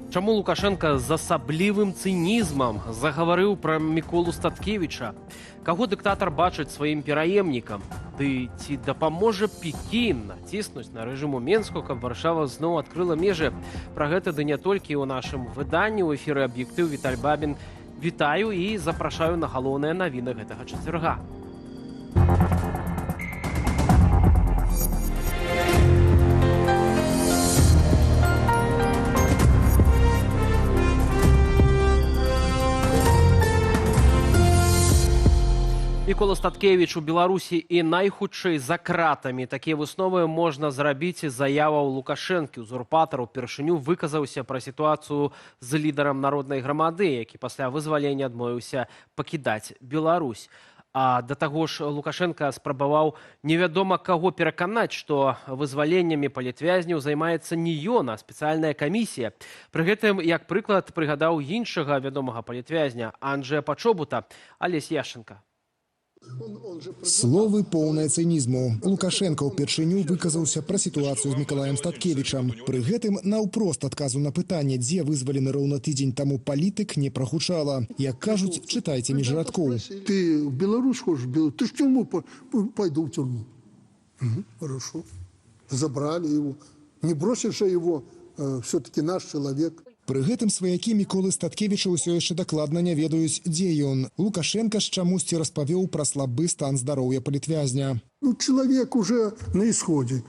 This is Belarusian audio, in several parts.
Чаму Лукашенко з асаблівым цынізмам загаварыў пра Міколу Статкевіча? Каго дыктатар бачыць сваім пераемнікам? Ды ці дапаможа Пекін націснуць на рэжыму Менску, каб Варшава зноў адкрыла межы? Пра гэта ды не толькі ў нашым выданні ў эфіры «Аб'ектыў» Віталь Бабін. Вітаю і запрашаю на галоўныя навіны гэтага чацвярга. Мікола Статкевіч у Беларусі і найхутчэй за кратамі. Такія высновы можна зрабіць з заяваў Лукашэнкі. Узурпатар упершыню выказаўся пра сітуацыю з лідарам народнай грамады, які пасля вызвалення адмовіўся пакідаць Беларусь. А да таго ж Лукашенко спрабаваў невядома каго пераканаць, што вызваленнямі палітвязняў займаецца не ён, а спецыяльная камісія. Пры гэтым, як прыклад, прыгадаў іншага вядомага палітвязня Анджэя Пачобута, Алесь Яшченка. Словы поўныя цынізму. Лукашенко ўпершыню выказаўся пра сітуацыю з Мікалаем Статкевічам. Пры гэтым наўпрост адказу на пытанне, дзе вызвалены роўна тыдзень таму палітык, не прагучала. Як кажуць, чытайце між радкоў. Ты в Беларусь хочешь? Ты ж в тюрьму, пойду в тюрьму. Хорошо. Забрали его. Не бросишь же его, все-таки наш человек. Пры гэтым сваякі Міколы Статкевіча ўсё яшчэ дакладна не ведаюць, дзе ён. Лукашенко ж чамусьці распавёў пра слабы стан здароўя палітвязня. Ну, человек уже на исходе.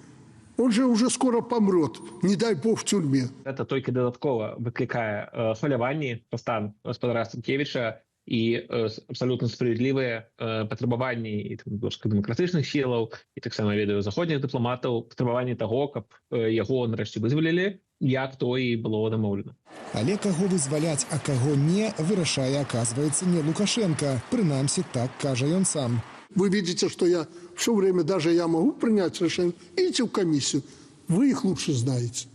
Он же уже скоро помрет. Не дай бог в тюрьме. Это только додаткова выкликае хваляванні про стан гаспадара Статкевіча і абсолютно справедливые патрабаванні дэмакратычных сілаў і таксама ведаю заходніх дыпламатаў патрабаванні таго, каб яго нарэшце вызвалілі, як то і было дамоўлена. Але каго вызваляць, а каго не, вырашае, оказывается, не Лукашенко. Прынамсі, так кажа ён сам. Вы видите, что я все время, даже я могу принять решение. Идите в комиссию, вы их лучше знаете.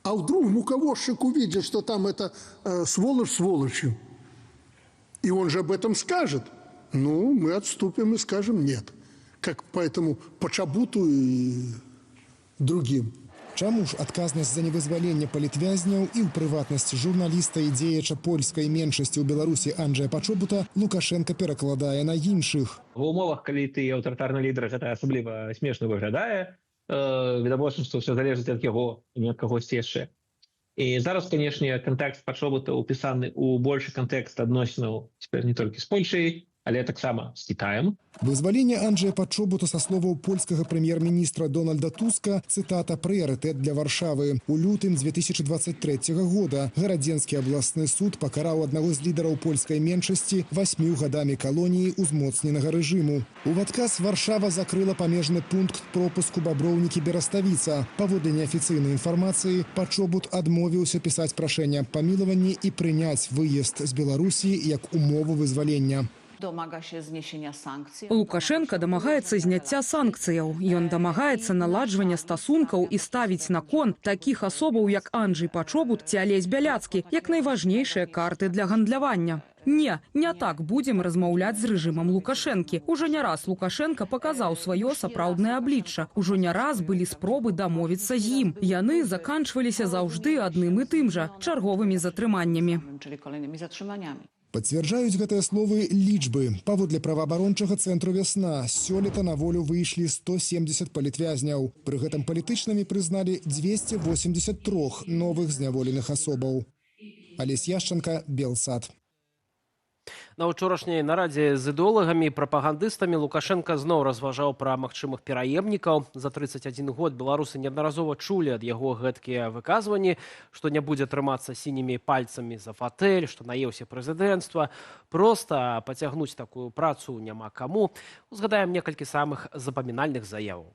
А вдруг муковозчик увидит, что там это сволочь сволочью, и он же об этом скажет, ну, мы отступим и скажем нет. Как по этому Почобуту и другим. Чаму ж адказнасць за невызваленне палітвязняў і ў прыватнасці журналіста і дзеяча польскай меншасці ў Беларусі Анджэя Пачобута Лукашенко перакладае на іншых? В умовах, калі ты аўтарытарны лідар, гэта асабліва смешна выглядае. Відавочна, што ўсё залежыць ад яго, не ад кагосьці яшчэ. І зараз, канешне, кантэкст Пачобута ўпісаны ў большы кантэкст адносінаў цяпер не толькі з Польшай, але таксама з Кітаем. Вызваленне Анджэя Пачобута, са словаў польскага прэм'ер-міністра Дональда Туска, цытата, прыярытэт для Варшавы. У лютым 2023 года Гарадзенскі абласны суд пакараў аднаго з лідараў польскай меншасці 8 гадамі калоніі узмоцненага рэжыму. У адказ Варшава закрыла памежны пункт пропуску Баброўнікі-Бераставіца. Паводле неафіцыйнай інфармацыі, Пачобут адмовіўся пісаць прашэнне аб памілаванні і прыняць выезд з Беларусі як умову вызвалення. Лукашенко дамагаецца зняцця санкцыяў. Ён дамагаецца наладжвання стасункаў і ставіць на кон такіх асобаў, як Анджэй Пачобут ці Алесь Бяляцкі, як найважнейшыя карты для гандлявання. Не так будзем размаўляць з рэжымам Лукашэнкі. Ужо не раз Лукашенко паказаў сваё сапраўднае аблічча. Ужо не раз былі спробы дамовіцца з ім. Яны заканчваліся заўжды адным і тым жа – чарговымі затрыманнямі. Пацвярджаюць гэтыя словы лічбы. Паводле праваабарончага цэнтру «Вясна» сёлета на волю выйшлі 170 палітвязняў. Пры гэтым палітычнымі прызналі 283 новых зняволеных асобаў. Алесь Яшченка, Белсад. На учорашняй нарадзе з ідэолагамі і прапагандыстамі Лукашенко зноў разважаў пра магчымых пераемнікаў. За 31 год беларусы неаднаразова чулі ад яго гэткія выказванні, што не будзе трымацца сінімі пальцамі за фатэль, што наеўся прэзідэнцтва. Проста пацягнуць такую працу няма каму. Узгадаем некалькі самых запамінальных заяваў.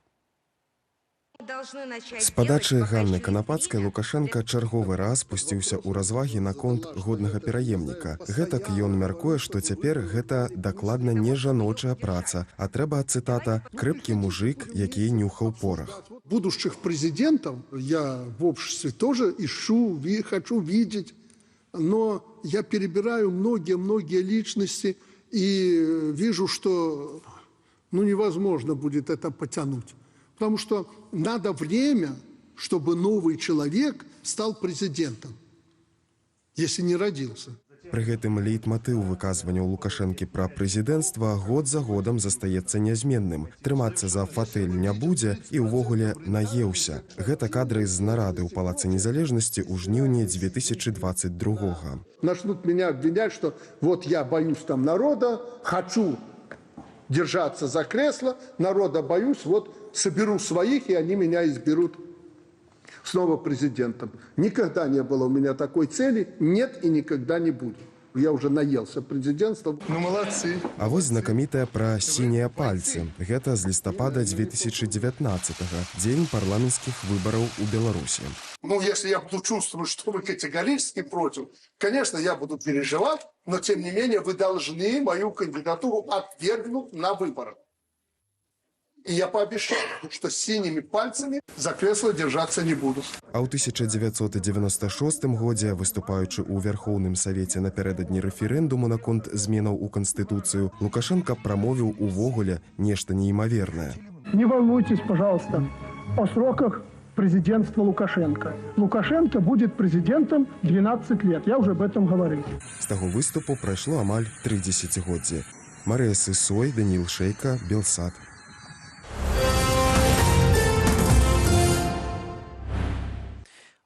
З падачы Ганны Канапацкай Лукашенко чарговы раз пусціўся ў развагі наконт годнага пераемніка. Гэтак ён мяркуе, што цяпер гэта дакладна не жаночая праца, а трэба, цытата, «крэпкі мужик, які нюхаў порах». Будущих президентов я в обществе тоже ищу, хочу видеть, но я перебираю многие личности и вижу, что невозможно будет это потянуть. Потому что надо время, чтобы новый человек стал президентом. если не родился. Пры гэтым лейтматыў выказванняў Лукашэнкі пра прэзідэнцтва год за годам застаецца нязменным. Трымацца за фатэль не будзе і ўвогуле наеўся. Гэта кадры з нарады ў Палацы Незалежнасці ў жніўні 2022-го. Начнут меня обвинять, что вот я боюсь там народа, хочу держаться за кресло, народа боюсь, вот соберу своих, и они меня изберут снова президентом. Никогда не было у меня такой цели, нет и никогда не будет. Я уже наелся президентством. Ну, молодцы. А вось знакамітая пра сінія пальцы. Гэта з лістапада 2019-го, дзень парламенцкіх выбараў у Беларусі. Ну, если я буду чувствовать, что вы категорически против, конечно, я буду переживать, но, тем не менее, вы должны мою кандидатуру отвергнуть на выборах. И я пообещал, что с синими пальцами за кресло держаться не буду. А ў 1996 годзе, выступаючы ў Вярхоўным Савеце напярэдадні рэферэндуму наконт зменаў у Канстытуцыю, Лукашенко прамовіў увогуле нешта неймавернае. Не волнуйтесь, пожалуйста, о сроках президентства Лукашенко. Лукашенко будет президентом 12 лет. Я уже об этом говорил. З таго выступу прайшло амаль 3 дзесяцігоддзі. Марыя Сысой, Даніил Шейка, Белсат.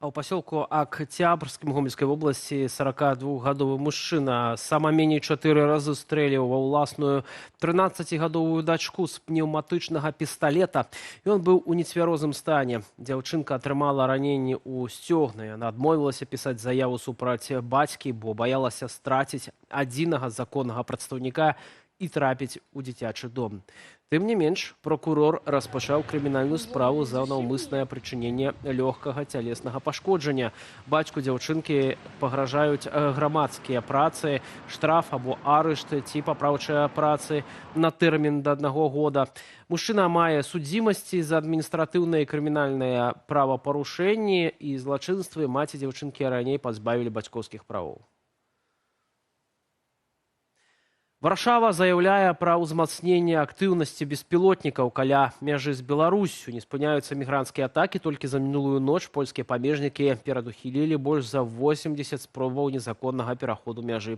А ў пасёлку Октябрьскім Гомельскай вобласці 42-гадовы мужчына сама меней 4 разы стрэліў ва ўласную 13-гадовую дачку з пнеўматычнага пісталета. Ён быў у нецвярозым стане. Дзяўчынка атрымала раненні ў сцёгны. Яна адмовілася пісаць заяву супраць бацькі, бо баялася страціць адзінага законнага прадстаўніка і трапіць у дзіцячы дом. Тым не менш, прокурор распачаў крымінальную справу за наўмыснае прычыненне лёгкага цялеснага пашкоджання. Бацьку дзяўчынкі пагражаюць грамадскія працы, штраф або арышт ці папраўчыя працы на тэрмін да 1 года. Мужчына мае судзімасці за адміністратыўныя і крымінальныя правапарушэнні і злачынствы. Маці дзяўчынкі раней пазбавілі бацькоўскіх правоў. Варшава заяўляе пра ўзмацненне актыўнасці беспілотнікаў каля мяжы з Беларуссю. Не спыняюцца мігранцкія атакі. Толькі за мінулую ноч польскія памежнікі перадухілілі больш за 80 спробаў незаконнага пераходу мяжы.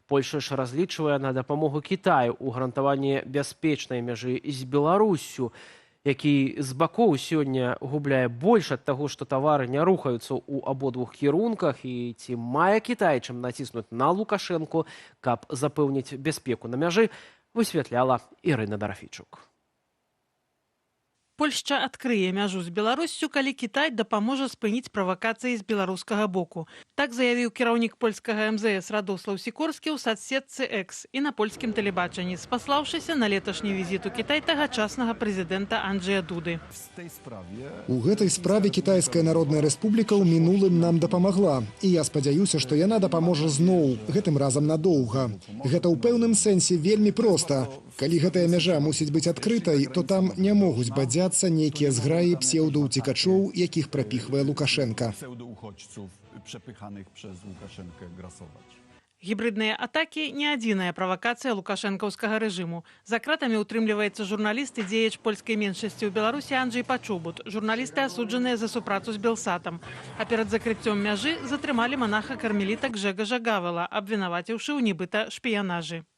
Польша ж разлічвае на дапамогу Кітаю ў гарантаванні бяспечнай мяжы з Беларуссю, які з бакоў сёння губляе больш ад таго, што тавары не рухаюцца ў абодвух кірунках, і ці мае Кітай чым націснуць на Лукашэнку, каб запэўніць бяспеку на мяжы, высвятляла Ірына Дарафійчук. Польшча адкрые мяжу з Беларуссю, калі Кітай дапаможа спыніць правакацыі з беларускага боку. Так заявіў кіраўнік польскага МЗС Радослаў Сікорскі ў садсетцы X і на польскім тэлебачанні, спаслаўшыся на леташні візіт у Кітай тагачаснага прэзідэнта Анджэя Дуды. У гэтай справе Кітайская Народная Рэспубліка ў мінулым нам дапамагла. І я спадзяюся, што яна дапаможа зноў, гэтым разам надоўга. Гэта ў пэўным сэнсе вельмі проста. Калі гэтая мяжа мусіць быць адкрытай, то там не могуць бадзяцца нейкія зграі псеўдаўцікачоў, якіх прапіхвае Лукашенка. Гібридныя атакі не адзіная правакацыя лукашэнкаўскага рэжыму. За кратамі утрымліваецца журналіст і дзеяч польскай меншасці ў Беларусі Анджэй Пачобут. Журналісты асуджаныя за супрацу з Белсатам. А перад закрыццём мяжы затрымалі манаха-кармеліта Гжегожа Гавела, абвінаваціўшы ў нібыта шпіянажы.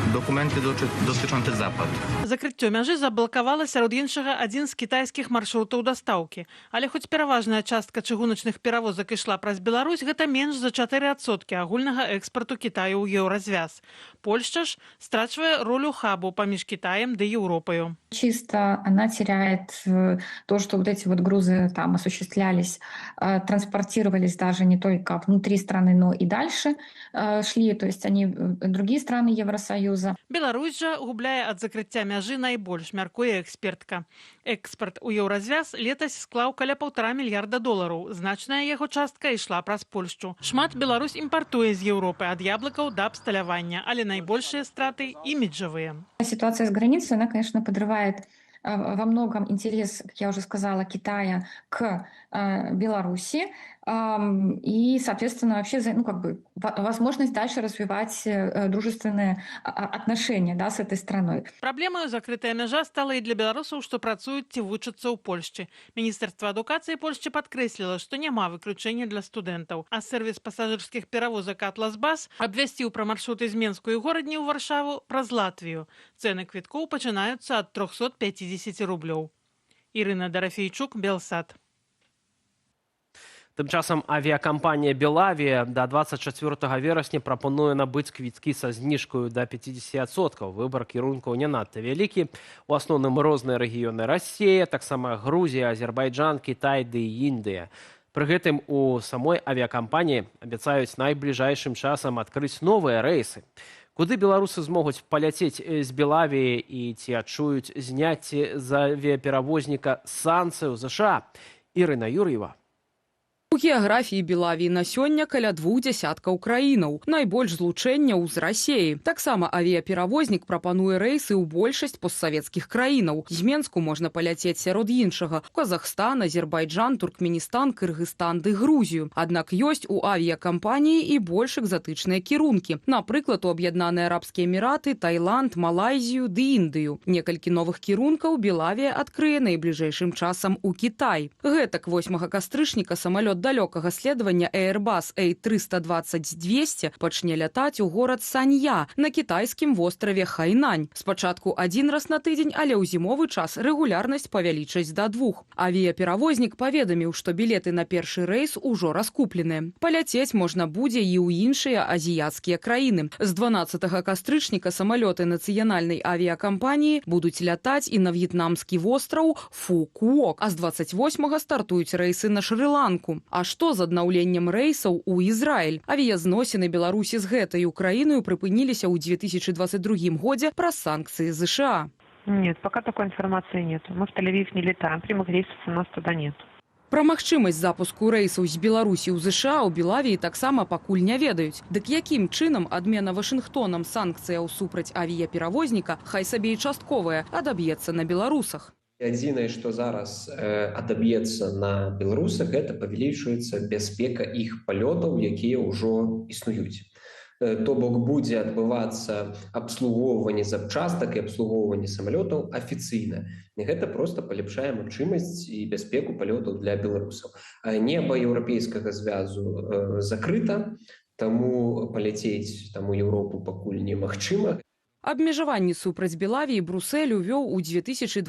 Документы датычонцы запад. Закрыццё мяжы заблакавала сярод іншага адзін з кітайскіх маршрутаў дастаўкі. Але хоць пераважная частка чыгуначных перавозак ішла праз Беларусь, гэта менш за 4% агульнага экспарту Кітаю ў еўразвяз. Польшча ж страчвае ролю хабу паміж Кітаем ды Еўропаю. Чисто она теряет то, что вот эти вот грузы там осуществлялись, транспортировались даже не только внутри страны, но и дальше шли, то есть они в другие страны Евросоюза. Беларусь жа губляе ад закрыцця мяжы найбольш, мяркуе экспертка. Экспарт у еўразвяз летась склаў каля $1,5 мільярда. Значная яго частка ішла праз Польшчу. Шмат Беларусь імпартуе з Еўропы ад яблыкаў да абсталявання, але найбольшыя страты іміджавыя. Ситуация с границей, она, конечно, подрывает во многом интерес, как я уже сказала, Китая к Беларуси. И, соответственно, вообще возможность дальше развивать дружественные отношения, да, с этой страной. Праблемаю закрытая мяжа стала і для беларусаў, што працуюць ці вучацца ў Польшчы. Міністэрства адукацыі Польшчы падкрэсліла, што няма выключэння для студэнтаў. А сэрвіс пасажырскіх перавозак «Атлас-Бас» абвясціў пра маршруты з Менску і горадні ў Варшаву праз Латвію. Цэны квіткоў пачынаюцца ад 350 рублёў. Ірына Дарафейчук, Белсат. Тым часам авіакампанія «Белавія» да 24 верасня прапануе набыць квіткі са зніжкаю да 50%. Выбар кірункаў не надта вялікі. У асноўным розныя рэгіёны Расія, таксама Грузія, Азербайджан, Кітай ды Індыя. Пры гэтым у самой авіакампаніі абяцаюць найбліжэйшым часам адкрыць новыя рэйсы. Куды беларусы змогуць паляцець з Белавіі і ці адчуюць зняцце з авіаперавозніка санкцыяў ЗША? Ірына Юр'ева. У геаграфіі Белавіі на сёння каля 20 краінаў. Найбольш злучэнняў з Расіяй. Таксама авіаперавознік прапануе рэйсы ў большасць постсавецкіх краінаў. З Менску можна паляцець сярод іншага – Казахстан, Азербайджан, Туркменістан, Кыргызстан ды Грузію. Аднак ёсць у авіякампаніі і больш экзатычныя кірункі. Напрыклад, у Аб'яднаныя Арабскія Эміраты, Таіланд, Малайзію ды Індыю. Некалькі новых кірункаў Белавія адкрые найбліжэйшым часам у Кітай. Гэтак 8 кастрычніка самалёт далёкага следавання Airbus A320-200 пачне лятаць у горад Санья на кітайскім востраве Хайнань. Спачатку один раз на тыдзень, але ў зімовы час рэгулярнасць павялічаць да 2. Авіяперавознік паведаміў, што білеты на першы рэйс ужо раскуплены. Паляцець можна будзе і ў іншыя азіяцкія краіны. З 12 кастрычніка самалёты нацыянальнай авіякампаніі будуць лятаць і на в'етнамскі востраў Фукуок, а з 28 стартуюць рэйсы на Шры-Ланку. А што з аднаўленнем рэйсаў у Ізраіль? Авіязносіны Беларусі з гэтай краіною прыпыніліся ў 2022 годзе праз санкцыі ЗША. Нет, пока такой информации нет. Мы в Тель-Авив не летаем, прямых рейсов у нас туда нет. Пра магчымасць запуску рэйсаў з Беларусі ў ЗША ў Белавіі таксама пакуль не ведаюць. Дык якім чынам адмена Вашынгтонам санкцыяў супраць авіяперавозніка, хай сабе і частковая, адаб'ецца на беларусах? Адзінае, што зараз адаб'ецца на беларусах, гэта павялічваецца бяспека іх палётаў, якія ўжо існуюць. То бок будзе адбывацца абслугоўванне запчастак і абслугоўванне самалётаў афіцыйна. І гэта проста паляпшае магчымасць і бяспеку палётаў для беларусаў. Неба еўрапейскага звязу закрыта, таму паляцець там у Еўропу пакуль немагчыма. Абмежаванні супраць Белавіі Брусэль увёў у 2021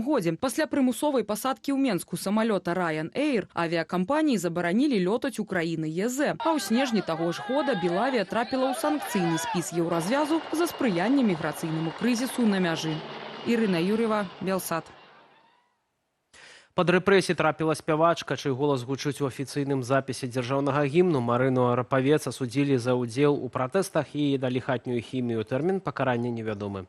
годзе. Пасля прымусовай пасадкі ў Менску самалёта Ryanair авіякампаніі забаранілі лётаць у краіны ЕЗ. А ў снежні таго ж года Белавія трапіла ў санкцыйны спіс Еўразвязу за спрыянне міграцыйнаму крызісу на мяжы. Ірына Юр'ева, Белсат. Пад рэпрэсіі трапіла спявачка, чый голас гучыць у афіцыйным запісе дзяржаўнага гімну. Марыну Арапавец асудзілі за ўдзел у пратэстах і далі хатнюю хімію. Тэрмін пакарання невядомы.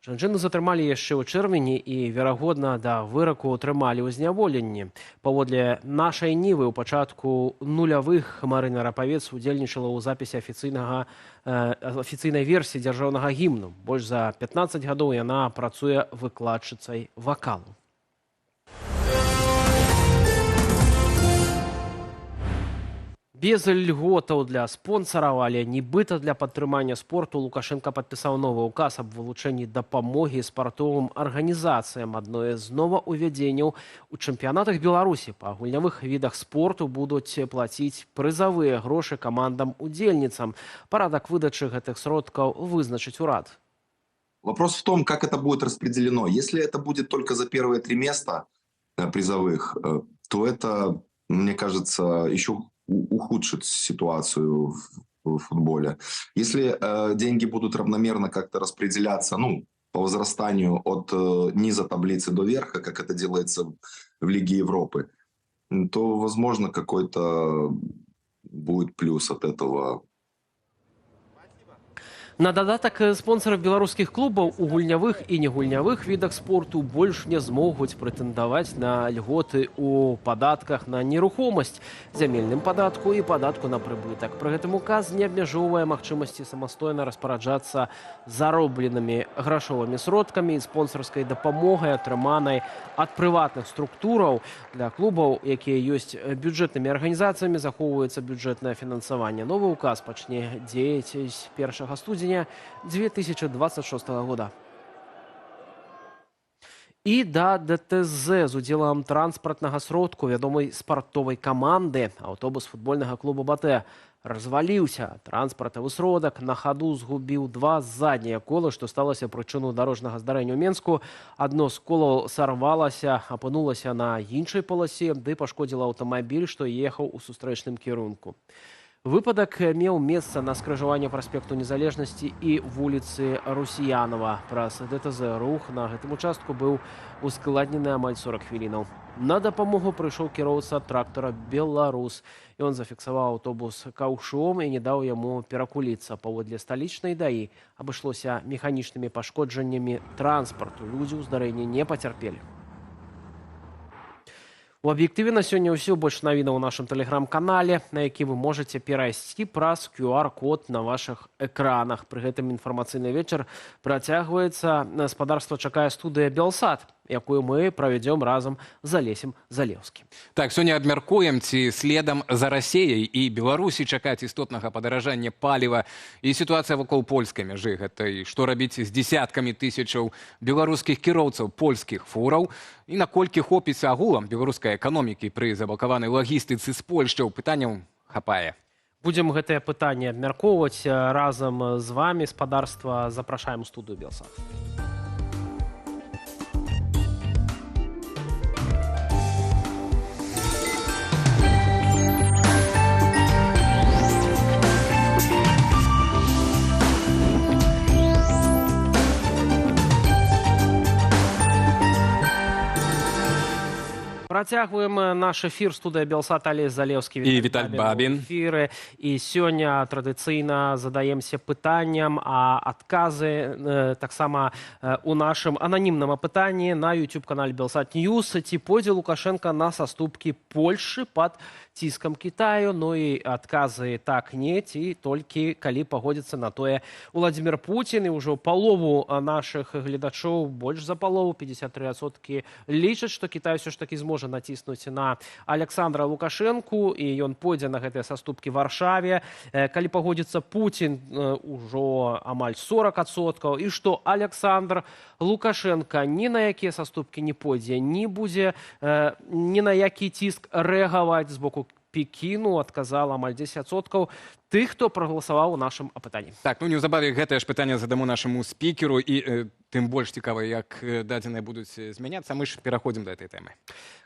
Жанчыну затрымалі яшчэ ў чэрвені і, верагодна, да выраку атрымалі ў зняволенні. Паводле нашай нівы ў пачатку нулявых Марына Арапавец удзельнічала ў запісе афіцыйнай версіі дзяржаўнага гімну. Больш за 15 гадоў яна працуе выкладчыцай вакалу. Без льготаў для спонсараў, але нібыта для падтрымання спорту Лукашенко падпісаў новы ўказ аб вылучэнні дапамогі спартовым арганізацыям. Адное з новаўвядзенняў у чэмпіянатах Беларусі па гульнявых відах спорту будуць плаціць прызавыя грошы камандам-удзельніцам. Парадак выдачы гэтых сродкаў вызначыць урад. Вопрос в том, как это будет распределено. Если это будет только за первые 3 места призовых, то это, мне кажется, еще ухудшит ситуацию в футболе. Если деньги будут равномерно как-то распределяться, по возрастанию от низа таблицы до верха, как это делается в Лиге Европы, то, возможно, какой-то будет плюс от этого. На дадатак спонсоры беларускіх клубаў у гульнявых і негульнявых відах спорту больш не змогуць прэтэндаваць на льготы ў падатках на нерухомасць, зямельным падатку і падатку на прыбытак. Пры гэтым указ не абмяжоўвае магчымасці самастойна распараджацца заробленымі грашовымі сродкамі і спонсарскай дапамогай, атрыманай ад прыватных структураў. Для клубаў, якія ёсць бюджэтнымі арганізацыямі, захоўваецца бюджэтнае фінансаванне. Новы указ пачне дзеяць з 1 студзеня 2026 года. І да ДТЗ з удзелам транспартнага сродку вядомай спартовай каманды аўтобус футбольнага клуба «Батэ» разваліўся. Транспартавы сродак на хаду згубіў 2 заднія колы, што сталася прычыну дарожнага здарэння ў Менску. Адно з колаў сарвалася, апынулася на іншай паласе, ды пашкодзіла аўтамабіль, што ехаў у сустрэчным кірунку. Выпадак меў месца на скрыжаванні праспекту Незалежнасці і вуліцы Русіянова. Праз ДТЗ рух на гэтым участку быў ускладнены амаль 40 хвілінаў. На дапамогу прыйшоў кіроўца трактора «Беларус». Ён зафіксаваў аўтобус каўшом і не даў яму перакуліцца. Паводле сталічнай ДАІ абышлося механічнымі пашкоджаннямі транспарту. Людзі ў здарэнні не пацярпелі. У аб'ектыве на сёння ўсё, больш навінаў у нашым тэлеграм-канале, на які вы можаце перайсці праз QR-код на вашых экранах. Пры гэтым інфармацыйны вечар працягваецца. Гаспадарства чакае студыя «Белсат», якую мы правядзём разам з Алесем Залеўскім. Так, сёння абмяркуем, ці следам за Расеяй і Беларусі чакаць істотнага падаражання паліва і сітуацыя вакол польскай мяжы. Гэта і што рабіць з дзесяткамі тысячаў беларускіх кіроўцаў польскіх фураў і наколькі хопіць агулам беларускай эканомікі пры заблакаванай лагістыцы з Польшчаў. Пытанняў хапае. Будзем гэтае пытанне абмяркоўваць разам з вамі. Гаспадарства, запрашаем у студыю «Белсат». Працягваем наш эфір. Студыя «Белсат», Алесь Залеўскі і Віталь Бабін. І сёння традыцыйна задаемся пытанням, а адказы таксама у нашым ананімным апытанні на YouTube-канале «Белсат Ньюс». Ці пойдзе Лукашенко на саступкі Польшчы пад ціскам Кітаю? Ну і адказы так, не, ці толькі калі пагодзіцца на тое Владзімір Пуцін. І ўжо палову нашых гледачоў, больш за палову, 53%, лічаць, што Кітай ўсё ж такі зможа націснуць на Александра Лукашэнку, і ён пойдзе на гэтыя саступкі в Варшаве. Калі пагодзіцца Пуцін, ужо амаль 40%, і што Александр Лукашенко ні на якія саступкі не пойдзе, не будзе ні на які ціск рэагаваць з боку Пекіну, адказала амаль 10% тых, хто прагаласаваў у нашым апытанні. Так, ну неўзабаве гэтае ж пытанне задаму нашаму спікеру, і тым больш цікава, як дадзеныя будуць змяняцца. Мы ж пераходзім да гэтай тэмы.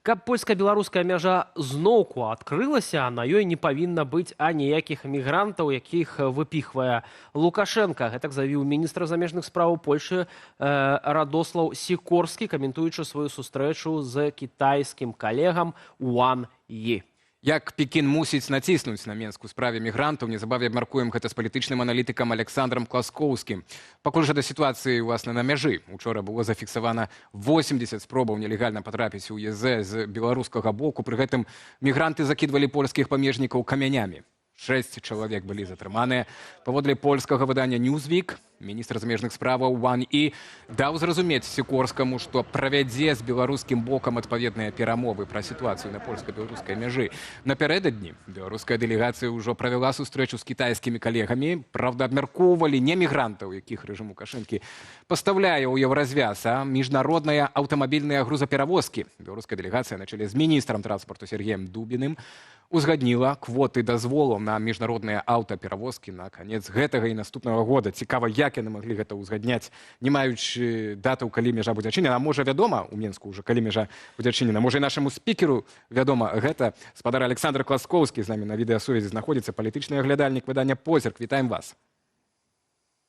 Каб польска-беларуская мяжа зноўку адкрылася, на ёй не павінна быць аніякіх мігрантаў, якіх выпіхвае Лукашенко. Гэтак заявіў міністр замежных спраў Польшчы Радослаў Сікорскі, каментуючы сваю сустрэчу з кітайскім калегам Уан Yi. Як Пекін мусіць націснуць на Менску ў справе мігрантаў, незабаве абмяркуем гэта з палітычным аналітыкам Александрам Класкоўскім. Пакуль жа да сітуацыі, уласна, на мяжы. Учора было зафіксавана 80 спробаў нелегальна патрапіць у ЕЗ з беларускага боку. Пры гэтым мігранты закідвалі польскіх памежнікаў камянямі. 6 чалавек былі затрыманыя. Паводле польскага выдання «Ньюзвік», міністр замежных справаў Уан Yi даў зразумець Сікорскаму, што правядзе з беларускім бокам адпаведныя перамовы пра сітуацыю на польска-беларускай мяжы. Напярэдадні беларуская дэлегацыя ўжо правяла сустрэчу з кітайскімі калегамі. Правда, абмяркоўвалі не мігрантаў, якіх рэжым Лукашэнкі пастаўляе ў еўразвяз, а міжнародныя аўтамабільныя грузаперавозкі. Беларуская дэлегацыя на чале з міністрам транспарту Сергеем Дубіным узгадніла квоты дазволу на міжнародныя аўтаперавозкі на канец гэтага і наступнага года. Цікава, як яны маглі гэта ўзгадняць, не маючы датаў, калі мяжа будзе адчынена. А можа, вядома, у Менску ўжо, калі мяжа будзе адчынена. Можа, і нашаму спікеру вядома гэта. Спадар Александр Класкоўскі з намі на відэасувязі знаходзіцца, палітычны аглядальнік выдання «Позірк». Вітаем вас.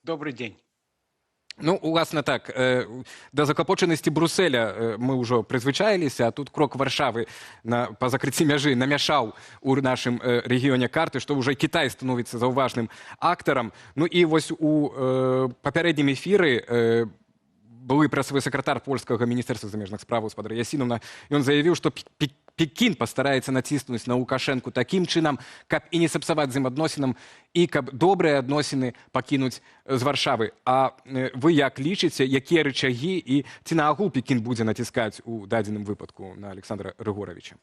Добрый день. Ну, уласна так, да закапочанасці Бруселя мы ўжо прызвычаіліся, а тут крок Варшавы па закрыцці мяжы намяшаў у нашым рэгіёне карты, што ўжо Кітай становіцца заўважным актарам. Ну і вось у папярэднім эфіры былы прэсавы сакратар польскага міністэрства замежных справаў спадар Ясінаўна, ён заявіў, што Пекін пастараецца націснуць на Лукашэнку такім чынам, каб і не сапсаваць взаемаадносінам, і каб добрыя адносіны пакінуць з Варшавы. А вы як лічыце, якія рычагі і ці наогул Пекін будзе націскаць у дадзеным выпадку на Александра Рыгоровича?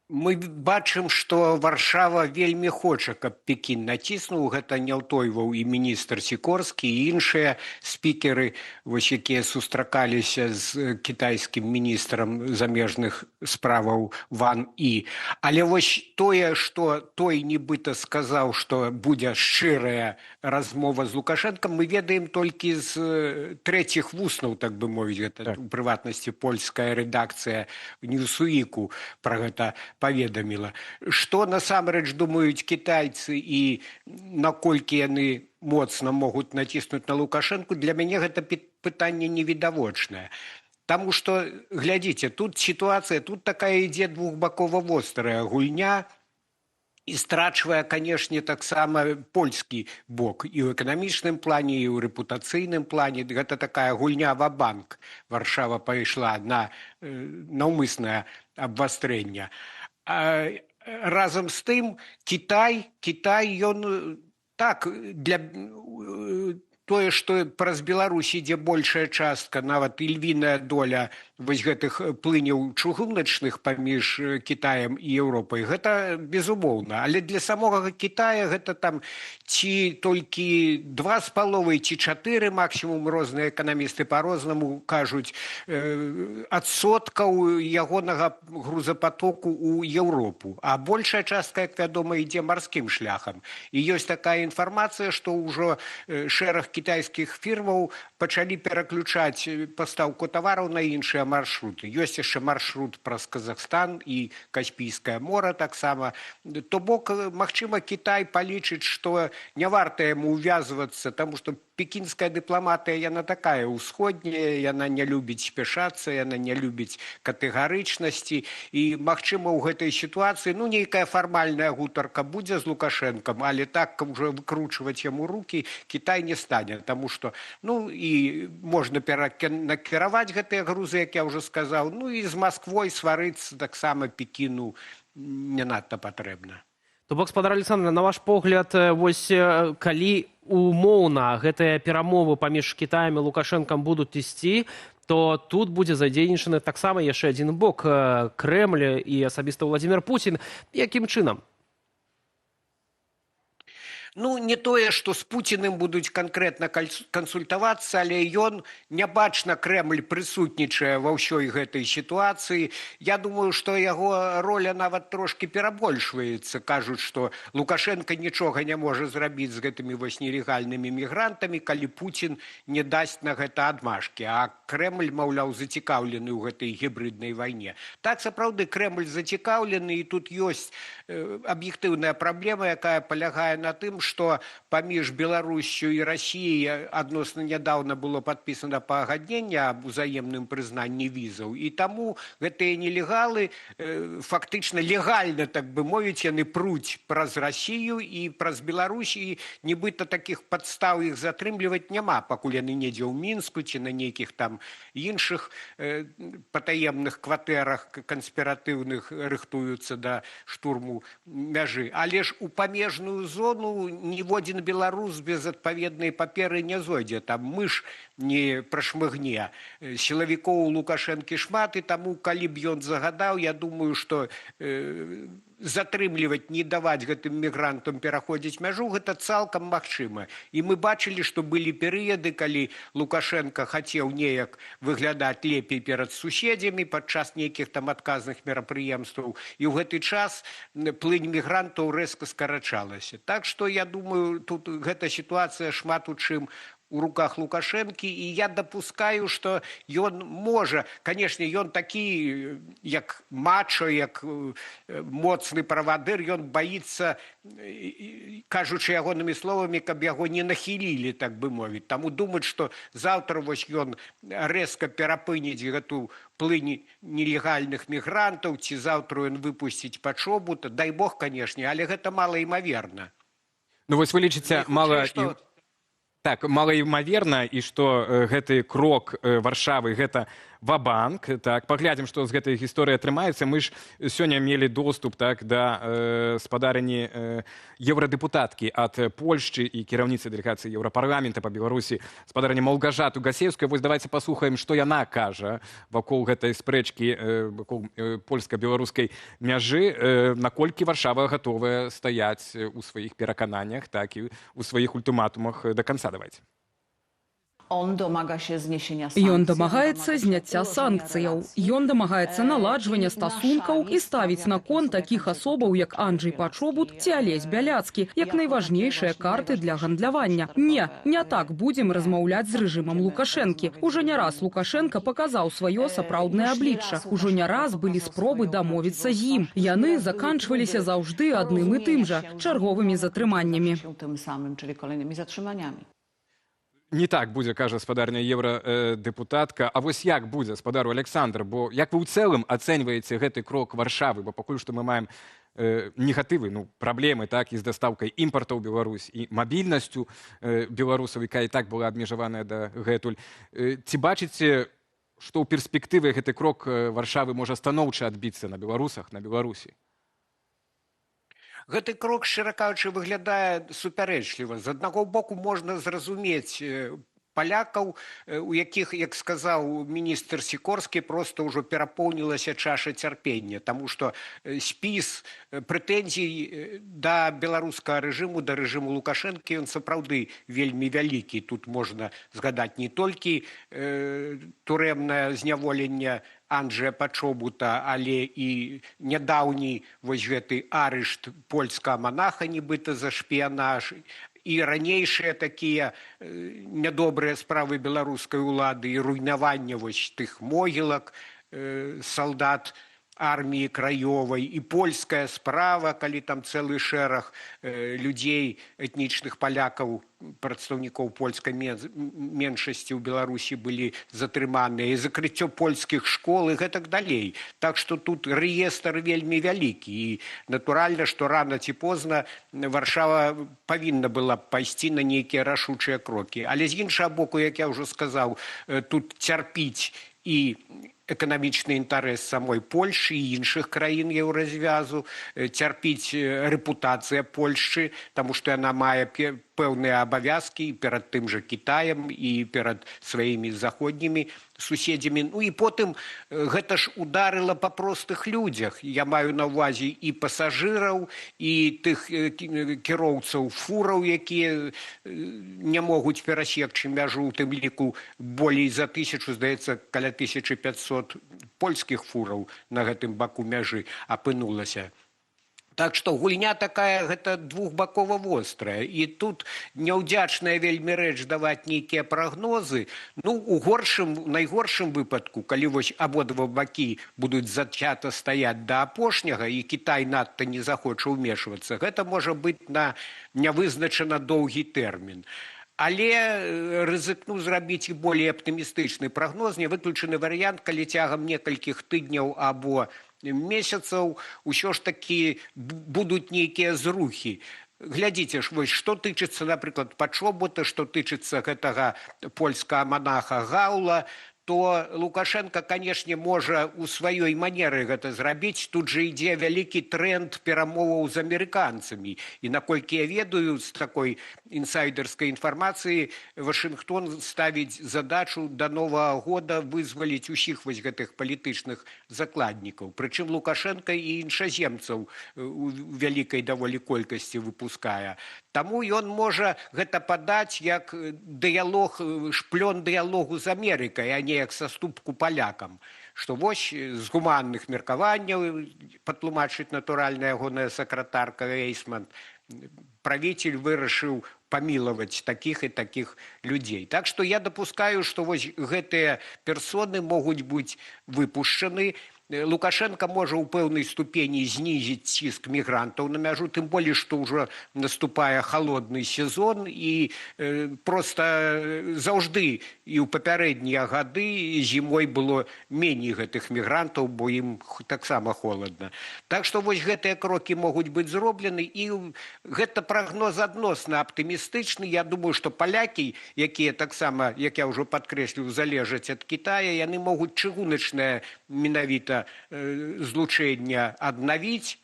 Мы бачым, што Варшава вельмі хоча, каб Пекін націснуў. Гэта не ўтойваў і міністр Сікорскі, і іншыя спікеры, вось, якія сустракаліся з кітайскім міністрам замежных справаў Ван І. Але вось тое, што той нібыта сказаў, што будзе шчырая размова з Лукашэнкам, мы ведаем толькі з трэціх вуснаў, так бы мовіць. Гэта, у прыватнасці, польская рэдакцыя Ньюсуіку пра гэта паведаміла. Што насамрэч думаюць кітайцы і наколькі яны моцна могуць націснуць на Лукашэнку, для мяне гэта пытанне невідавочнае. Таму што, глядзіце, тут сітуацыя, тут такая ідзе двухбакова вострая гульня, і страчвае, канешне, таксама польскі бок і ў эканамічным плане, і ў рэпутацыйным плане. Гэта такая гульня ва-банк. Варшава пайшла на наўмыснае абвастрэнне. Разам з тым, Кітай, ён так, для тое, што праз Беларусь ідзе большая частка, нават і львіная доля вось гэтых плыняў чыгуначных паміж Кітаем і Еўропай, гэта безумоўна. Але для самога Кітая гэта там ці толькі 2,5 ці 4 максімум, розныя эканамісты па-рознаму кажуць, адсоткаў ягонага грузапатоку ў Еўропу. А большая частка, як вядома, ідзе марскім шляхам. І ёсць такая інфармацыя, што ўжо шэраг кітайскіх фірмаў пачалі пераключаць пастаўку тавараў на іншыя маршруты. Ёсць яшчэ маршрут праз Казахстан і Каспійскае мора таксама. То бок, магчыма, Кітай палічыць, што не варта яму ўвязвацца, таму што пекінская дыпламатыя, яна такая ўсходняя, яна не любіць спяшацца, яна не любіць катэгарычнасці. І, магчыма, ў гэтай сітуацыі, нейкая фармальная гутарка будзе з Лукашэнкам, але так ўжо выкручваць яму рукі Кітай не стане, таму што, і можна накіраваць гэтыя грузы, як я ўжо сказаў, і з Масквой сварыцца таксама Пекіну не надта патрэбна. То бок, спадар Александр, на ваш погляд, вось калі умоўна гэтыя перамовы паміж Кітаем і Лукашэнкам будуць ісці, то тут будзе задзейнічаны таксама яшчэ адзін бок, Крэмль і асабіста Владзімір Пуцін. Якім чынам? Не тое, што з Пуціным будуць канкрэтна кансультавацца, але ён нябачна, Крэмль прысутнічае ва ўсёй гэтай сітуацыі. Я думаю, што яго роля нават трошкі перабольшваецца. Кажуць, што Лукашэнка нічога не можа зрабіць з гэтымі вось нелегальнымі мігрантамі, калі Пуцін не дасць на гэта адмашкі. А Крэмль, маўляў, зацікаўлены ў гэтай гібриднай вайне. Так, сапраўды, Крэмль зацікаўлены, і тут ёсць аб'ектыўная праблема, якая палягае на тым, што паміж Беларусью і Расіяй адносна нядаўна было падпісана пагадненне аб узаемным прызнанні візаў. І таму гэтыя нелегалы фактычна легальна, так бы мовіць, яны пруць праз Расію і праз Беларусь, і нібыта такіх падстаў іх затрымліваць няма, пакуль яны недзе ў Мінску ці на нейкіх там іншых патаемных кватэрах канспіратыўных рыхтуюцца да штурму мяжы. Але ж у памежную зону ніводзін беларус без адпаведнай паперы не зойдзе. Там мыш не прашмыгне. Сілавікоў у Лукашэнкі шмат, і таму, калі б ён загадаў, я думаю, што затрымліваць, не даваць гэтым мігрантам пераходзіць мяжу, гэта цалкам магчыма. І мы бачылі, што былі перыяды, калі Лукашенко хацеў неяк выглядаць лепей перад суседзямі падчас нейкіх там адказных мерапрыемстваў, і ў гэты час плынь мігрантаў рэзка скарачалася. Так што, я думаю, тут гэта сітуацыя шмат у чым у руках Лукашэнкі, і я дапускаю, што ён можа, канешне, ён такі, як мачо, як моцны правадыр, ён баіцца, кажучы ягонымі словамі, каб яго не нахілілі, так бы мовіць. Таму думаць, што заўтра вось ён рэзка перапыніць гэту плынь нелегальных мігрантаў, ці заўтра ён выпусціць Пачобута, дай бог, канешне, але гэта малаімаверна. Ну вось вы лічыце малаімаверна, і што гэты крок Варшавы гэта ва-банк, так, паглядзім, што з гэтай гісторыі атрымаецца. Мы ж сёння мелі доступ, так, да спадарыні еўрадэпутаткі ад Польшчы і кіраўніцы дэлегацыі Еўрапарламента па Беларусі, спадарыні Малгажату Гасеўскай. Вось давайце паслухаем, што яна кажа вакол гэтай спрэчкі, вакол польска-беларускай мяжы, наколькі Варшава гатовая стаяць у сваіх перакананнях, так, і у сваіх ультыматумах да канца. Давайте. Ён дамагаецца зняцця санкцыяў. Ён дамагаецца наладжвання стасункаў і ставіць на кон такіх асобаў, як Анджэй Пачобут ці Алесь Бяляцкі, як найважнейшыя карты для гандлявання. Не так будзем размаўляць з рэжымам Лукашэнкі. Ужо не раз Лукашенко паказаў сваё сапраўднае аблічча. Ужо не раз былі спробы дамовіцца з ім. Яны заканчваліся заўжды адным і тым жа – чарговымі затрыманнямі. Не так будзе, кажа спадарня еўрадэпутатка. А вось як будзе, спадару Александр? Бо як вы ў цэлым ацэньваеце гэты крок Варшавы? Бо пакуль што мы маем негатывы, праблемы, так, і з дастаўкай імпартаў Беларусь, і мабільнасцю беларусаў, якая і так была абмежаваная дагэтуль. Ці бачыце, што ў перспектыве гэты крок Варшавы можа станоўча адбіцца на беларусах, на Беларусі? Гэты крок, шчыра кажучы, выглядае супярэчліва. З аднаго боку можна зразумець палякаў, у якіх, як сказаў міністр Сікорскі, проста ўжо перапоўнілася чаша цярпення, таму што спіс прэтэнзій да беларускага рэжыму, да рэжыму Лукашэнкі, ён сапраўды вельмі вялікі. Тут можна згадаць не толькі турэмнае зняволенне Анджэя Пачобута, але і нядаўні вось гэты арышт польскага манаха, нібыта за шпіянаж, і ранейшыя такія нядобрыя справы беларускай улады і руйнаванне вось тых могілак салдат арміі краёвай, і польская справа, калі там цэлы шэраг людзей, этнічных палякаў, прадстаўнікоў польскай меншасці ў Беларусі былі затрыманыя, і закрыццё польскіх школ і гэтак далей. Так што тут рэестр вельмі вялікі, і натуральна, што рана ці позна Варшава павінна была пайсці на нейкія рашучыя крокі. Але з іншага боку, як я ўжо сказаў, тут цярпіць і эканамічны інтарэс самой Польшы і іншых краін еўразвязу, цярпіць рэпутацыя Польшчы, таму што яна мае пэўныя абавязкі перад тым жа Кітаем і перад сваімі заходнімі суседзямі. Ну і потым гэта ж ударыла па простых людзях. Я маю на ўвазе і пасажыраў, і тых кіроўцаў фураў, якія не могуць перасекчы мяжу, у тым ліку болей за 1000, здаецца, каля 1500 польскіх фураў на гэтым баку мяжы апынулася. Так што гульня такая, гэта двухбакова вострая. І тут няўдзячная вельмі рэч даваць нейкія прагнозы. Ну, у найгоршым выпадку, калі вось абодва бакі будуць зацята стаяць да апошняга, і Кітай надта не захоча ўмешвацца, гэта можа быць на нявызначана доўгі тэрмін. Але рызыкну зрабіць і болей аптымістычны прагноз, не выключаны варыянт, калі цягам некалькіх тыдняў або месяцаў усё ж такі будуць нейкія зрухі. Глядзіце ж, вось, што тычыцца, напрыклад, Пачобута, што тычыцца гэтага польскага манаха Гаула, то Лукашенко, канешне, можа ў сваёй манеры гэта зрабіць. Тут жа ідзе вялікі тренд перамоваў з амерыканцамі. І наколькі я ведаю, з такой інсайдерскай інфармацыі, Вашынгтон ставіць задачу да Новага года вызваліць усіх вось гэтых палітычных закладнікаў. Прычым Лукашенко і іншаземцаў у вялікай даволі колькасці выпускае. Таму ён можа гэта падаць як дыялог, шплён дыялогу з Амерыкай, а не як саступку палякам. што вось з гуманных меркаванняў, патлумачыць натуральна ягоная сакратарка Эйсман, правитель вырашыў памілаваць такіх і такіх людзей. Так што я дапускаю, што вось гэтыя персоны могуць быць выпушчаны. Лукашенко можа ў пэўнай ступені знізіць ціск мігрантаў на мяжу, тым болей, што ўжо наступае халодны сезон і проста заўжды і ў папярэднія гады зімой было меней гэтых мігрантаў, бо ім таксама холадна. Так што вось гэтыя крокі могуць быць зроблены і гэта прагноз адносна аптымістычны. Я думаю, што палякі, якія таксама, як я ўжо падкрэсліў, залежаць ад Кітая, яны могуць чыгуначнае менавіта злучэння аднавіць.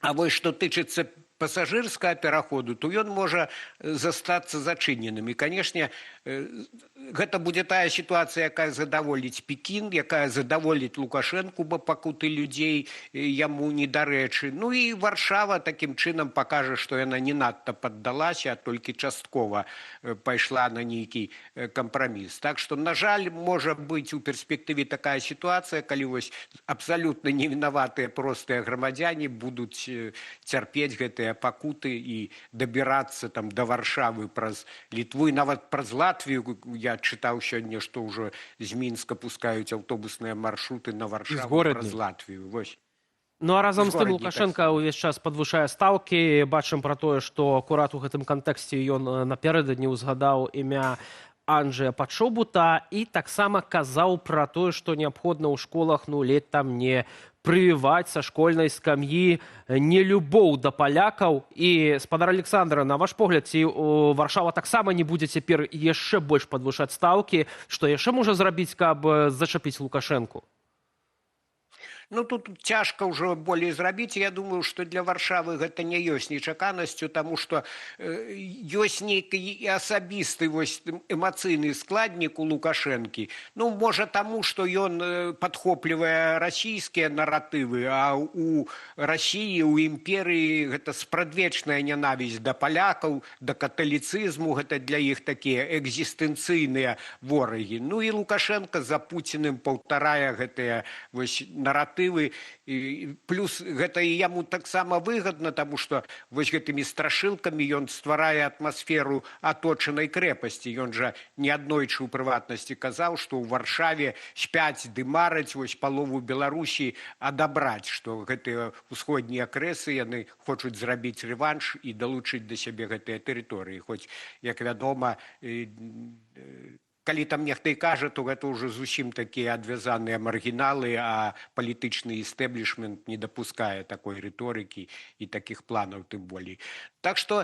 А вось што тычыцца пасажырскага пераходу, то ён можа застацца зачыненым. І, канешне, гэта будзе тая сітуацыя, якая задаволіць Пекін, якая задаволіць Лукашэнку, бо пакуты людзей яму недарэчы. Ну і Варшава такім чынам пакажа, што яна не надта паддалася, а толькі часткова пайшла на нейкі кампраміс. Так што, на жаль, можа быць у перспектыве такая сітуацыя, калі вось абсалютна невінаватыя простыя грамадзяне будуць цярпець гэтыя пакуты і дабірацца там да Варшавы праз Літву і нават праз Латвію. Я чытаў сёння, што ўжо з Мінска пускаюць аўтобусныя маршруты на Варшаву праз Латвію. Вось. Ну а разам з тым Лукашенко ўвесь час падвышае стаўкі. Бачым пра тое, што акурат у гэтым кантэксце ён напярэдадні ўзгадаў імя Анджэя Пачобута і таксама казаў пра тое, што неабходна ў школах ледь там не прывіваць са школьнай скам'і нелюбоў да палякаў. І, спадар Александра, на ваш погляд, ці Варшава таксама не будзе цяпер яшчэ больш падвышаць стаўкі, што яшчэ можа зрабіць, каб зачапіць Лукашэнку? Ну, тут цяжка ўжо болей зрабіць. Я думаю, што для Варшавы гэта не ёсць нечаканасцю, таму што ёсць нейкі асабісты эмацыйны складнік у Лукашэнкі. Ну, можа таму, што ён падхоплівае расійскія наратывы, а у Расіі, у імперыі гэта спрадвечная нянавісць да палякаў, да каталіцызму, гэта для іх такія экзістэнцыйныя ворагі. Ну і Лукашенко за Пуціным паўтарае гэтыя наратывы. Плюс гэта і яму таксама выгадна, таму што вось гэтымі страшылкамі ён стварае атмасферу аточанай крэпасці. Ён жа неаднойчы ў прыватнасці казаў, што ў Варшаве спяць ды мараць вось палову Беларусі адабраць, што гэтыя ўсходнія крэсы яны хочуць зрабіць рэванш і далучыць да сябе гэтыя тэрыторыі. Хоць, як вядома, калі там нехта і кажа, то гэта ўжо зусім такія адвязаныя маргіналы, а палітычны істэблішмент не дапускае такой рыторыкі і такіх планаў тым болей. Так што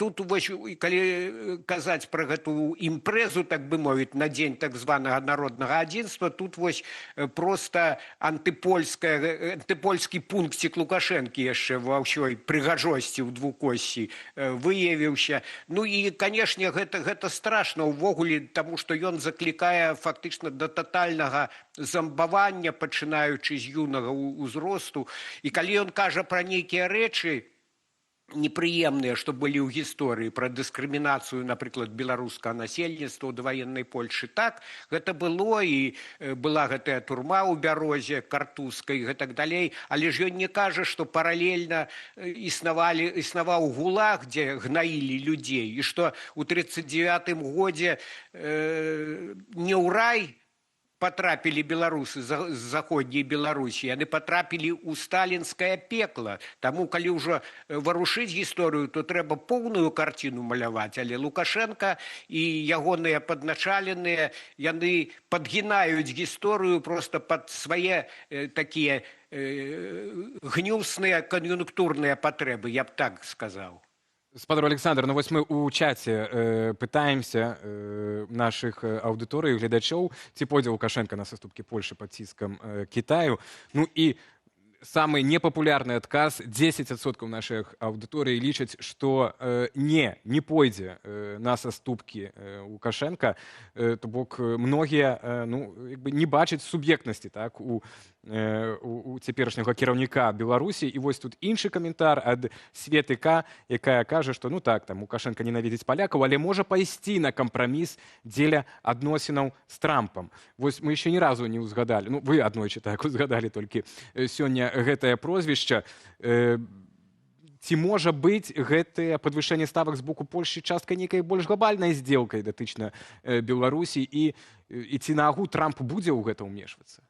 тут, вось, калі казаць пра гэту імпрэзу, так бы мовіць, на дзень так званага народнага адзінства, тут вось проста антыпольскі пункцік Лукашэнкі яшчэ ва ўсёй прыгажосці ў двукоссі выявіўся. Ну і, канешне, гэта страшна ўвогуле, таму што ён заклікае фактычна да татальнага замбавання, пачынаючы з юнага ўзросту. І калі ён кажа пра нейкія рэчы непрыемныя, што былі ў гісторыі, пра дыскрымінацыю, напрыклад, беларускага насельніцтва ў даваеннай Польшы, так, гэта было, і была гэтая турма ў Бярозе картузскай і гэтак далей, але ж ён не кажа, што паралельна існаваў ГУЛАГ, дзе гнаілі людзей, і што ў 1939 годзе не ў рай потрапілі беларусы з заходняй Беларусі, яны потрапілі ў сталінскае пекла. Таму, калі ўжо варушыць гісторыю, то трэба поўную карціну маляваць, але Лукашенко і ягоныя падначаленыя, яны падгінаюць гісторыю проста пад свае такія гнюсныя кан'юнктурныя патрэбы, я б так сказаў. Спадар Александр, ну вось мы ў чаце пытаемся нашых аўдыторый, гледачоў, ці пойдзе Лукашенко на саступкі Польшы пад ціскам Кітаю. Ну і самый непопулярный отказ. 10% наших аудиторий лічаць, што не пойдзе на саступкі Лукашенко. То бок многія не бачаць суб'ектнасці так, у цяперашняга кіраўніка Беларусі. І вось тут іншы каментар ад Светы К, якая кажа, што там Лукашенко ненавідзіць палякаў, але можа пайсці на кампраміс дзеля адносінаў з Трампам. Вось мы яшчэ ні разу не ўзгадалі, вы аднойчы так узгадалі толькі сёння гэтае прозвішча. Ці можа быць гэтае падвышэнне ставак з боку Польшчы часткай нейкай больш глобальнай здзелкай датычна Беларусі, і ці нагу Трамп будзе ў гэта ўмешвацца?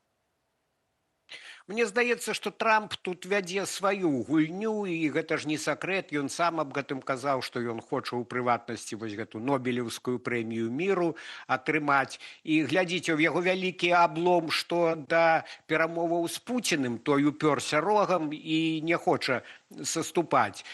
Мне здаецца, што Трамп тут вядзе сваю гульню, і гэта ж не сакрэт, ён сам аб гэтым казаў, што ён хоча ў прыватнасці вось гэту Нобелеўскую прэмію міру атрымаць. І глядзіце, у яго вялікі аблом, што да перамоваў з Пуціным той упёрся рогам і не хоча саступаць.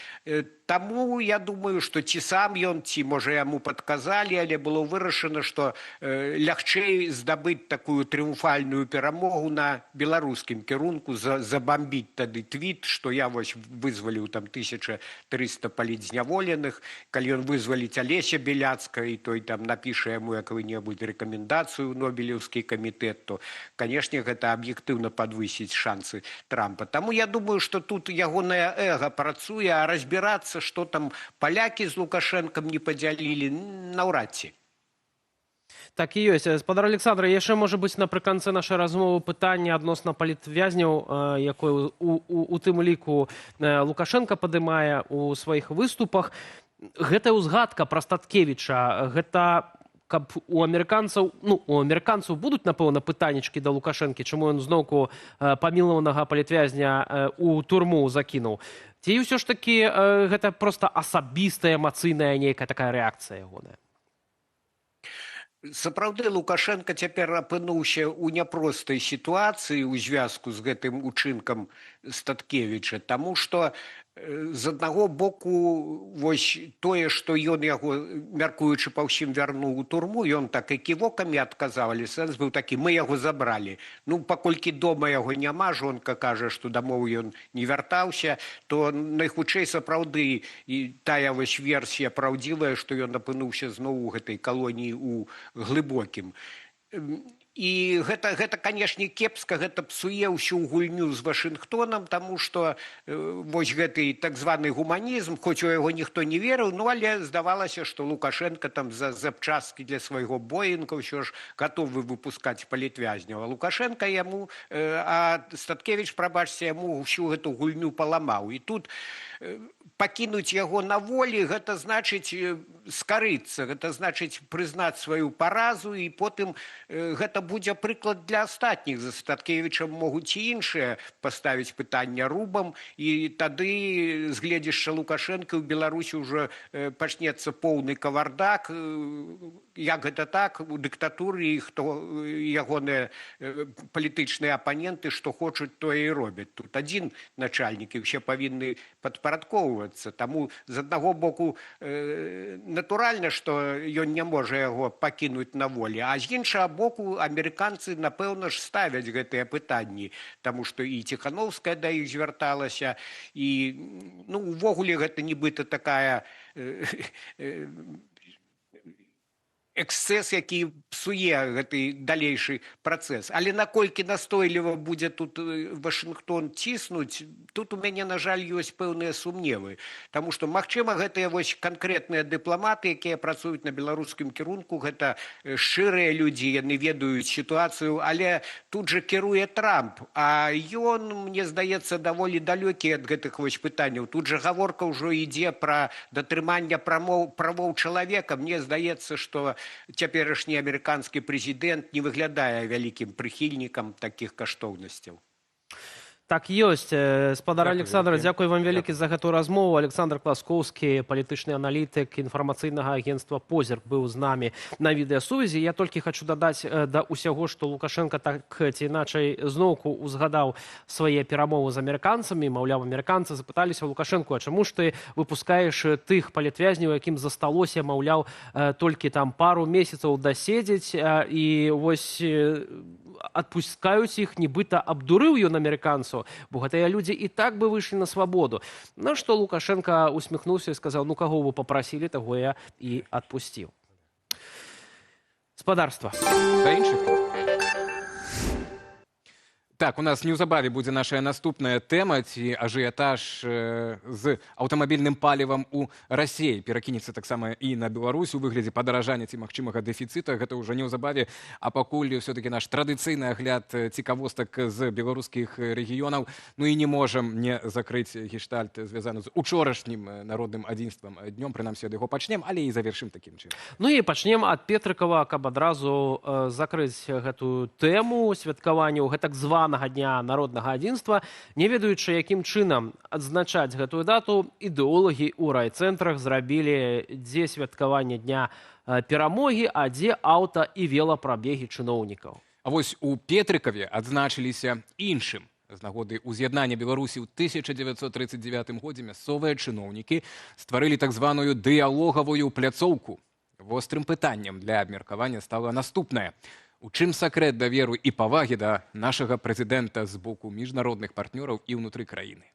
Таму я думаю, што ці сам ён, ці можа яму падказалі, але было вырашана, што лягчэй здабыць такую трыумфальную перамогу на беларускім кірунку, забамбіць тады твіт, што я вось вызваліў там 1300 палітзняволеных, калі ён вызваліць Алеся Беляцка, і той там напіша яму якую-небудзь рэкамендацыю ў Нобелеўскі камітэт, то, канешне, гэта аб'ектыўна падвысіць шансы Трампа. Таму я думаю, што тут ягонае эго працуе, а разбірацца, што там палякі з Лукашэнкам не падзялілі, наўрад ці. Так і ёсць. Спадар Александр, яшчэ можа быць напрыканцы нашай размовы пытанне адносна палітвязняў, якое у тым ліку Лукашенко падымае у сваіх выступах. Гэтая ўзгадка пра Статкевіча, гэта каб у амерыканцаў будуць, напэўна, пытаннічкі да Лукашэнкі, чаму ён зноўку памілаванага палітвязня у турму закінуў. Ці ўсё ж такі гэта проста асабістая, эмацыйная нейкая такая рэакцыя ягоная? Сапраўды, Лукашенко цяпер апынуўся ў няпростай сітуацыі ў звязку з гэтым учынкам Статкевіча, таму што з аднаго боку вось тое, што ён яго, мяркуючы па ўсім, вярнуў у турму, ён так і ківокамі адказаў, але сэнс быў такі: мы яго забралі. Паколькі дома яго няма, жонка кажа, што дамоў ён не вяртаўся, то найхутчэй сапраўды і тая вось версія праўдзівая, што ён апынуўся зноў у гэтай калоніі ў Глыбокім. І гэта, канешне, кепска, гэта псуе ўсю гульню з Вашынгтонам, таму што вось гэты так званы гуманізм, хоць у яго ніхто не верыў, але здавалася, што Лукашенко там за запчасткі для свайго Боінга ўсё ж гатовы выпускаць палітвязняў. А Лукашенко яму, а Статкевіч, прабачце, яму ўсю гэту гульню паламаў. І тут пакінуць яго на волі, гэта значыць скарыцца, гэта значыць прызнаць сваю паразу, і потым гэта будзе прыклад для астатніх. За Статкевічам могуць і іншыя паставіць пытанне рубам, і тады з гледзяшча Лукашэнка ў Беларусі ўжо пачнецца поўны кавардак. Як гэта так? У дыктатуры ягоныя палітычныя апаненты што хочуць, тое і робяць. Тут адзін начальнік, і ўсе павінны падпарадкоўвацца. Таму з аднаго боку натуральна, што ён не можа яго пакінуць на волі, а з іншага боку амерыканцы, напэўна ж, ставяць гэтыя пытанні, таму што і Ціхановская да іх звярталася, і увогуле гэта нібыта такая эксцэс, які псуе гэты далейшы працэс. Але наколькі настойліва будзе тут Вашынгтон ціснуць, тут у мяне, на жаль, ёсць пэўныя сумневы. Таму што, магчыма, гэтыя вось канкрэтныя дыпламаты, якія працуюць на беларускім кірунку, гэта шчырыя людзі, яны ведаюць сітуацыю, але тут жа кіруе Трамп, а ён, мне здаецца, даволі далёкі ад гэтых вось пытанняў. Тут жа гаворка ўжо ідзе пра датрыманне правоў чалавека. Мне здаецца, што цяперашні амерыканскі прэзідэнт не выглядае вялікім прыхільнікам такіх каштоўнасцяў. Так ёсць. Спадар Александр, дзякуй вам вялікі за гэтую размову. Александр Класкоўскі, палітычны аналітык інфармацыйнага агенцтва «Позірк», быў з намі на відэасувязі. Я толькі хочу дадаць да ўсяго, што Лукашенко так ці іначай зноўку узгадаў свае перамовы з амерыканцамі. Маўляў, амерыканцы запыталіся Лукашенку: а чаму ж ты выпускаеш тых палітвязняў, якім засталося, маўляў, толькі там пару месяцаў даседзець? І вось адпускаюць іх, нібыта абдурыў ён амерыканцаў, бо гэтыя людзі і так бы выйшлі на свабоду. На што Лукашенко усміхнуўся і сказаў: ну каго вы папрасілі, таго я і адпусціў. Спадарства. Да іншых. Так, у нас неўзабаве будзе наша наступная тэма, ці ажыятаж з аўтамабільным палівам у Расіі перакінецца таксама і на Беларусь у выглядзе падаражання ці магчымага дэфіцыта. Гэта ўжо неўзабаве, а пакуль ўсё-такі наш традыцыйны агляд цікавостак з беларускіх рэгіёнаў. Ну і не можам не закрыць гештальт, звязаны з учорашнім народным адзінствам днём, прынамсі ад яго пачнем, але і завершым такім чынам. Ну і пачнем ад Петрыкава, каб адразу закрыць гэтую тэму святкаванняў гэтак званага дня народнага адзінства, не ведаючы, якім чынам адзначаць гэтую дату, ідэолагі ў райцэнтрах зрабілі, дзе святкаванне дня перамогі, а дзе аўта і велапрабегі чыноўнікаў. А вось у Петрыкаве адзначыліся іншым. З нагоды ўз'яднання Беларусі ў 1939 годзе мясцовыя чыноўнікі стварылі так званую дыялогавую пляцоўку. Вострым пытаннем для абмеркавання стала наступнае. У чым сакрэт даверу і павагі да нашага прэзідэнта з боку міжнародных партнёраў і ўнутры краіны?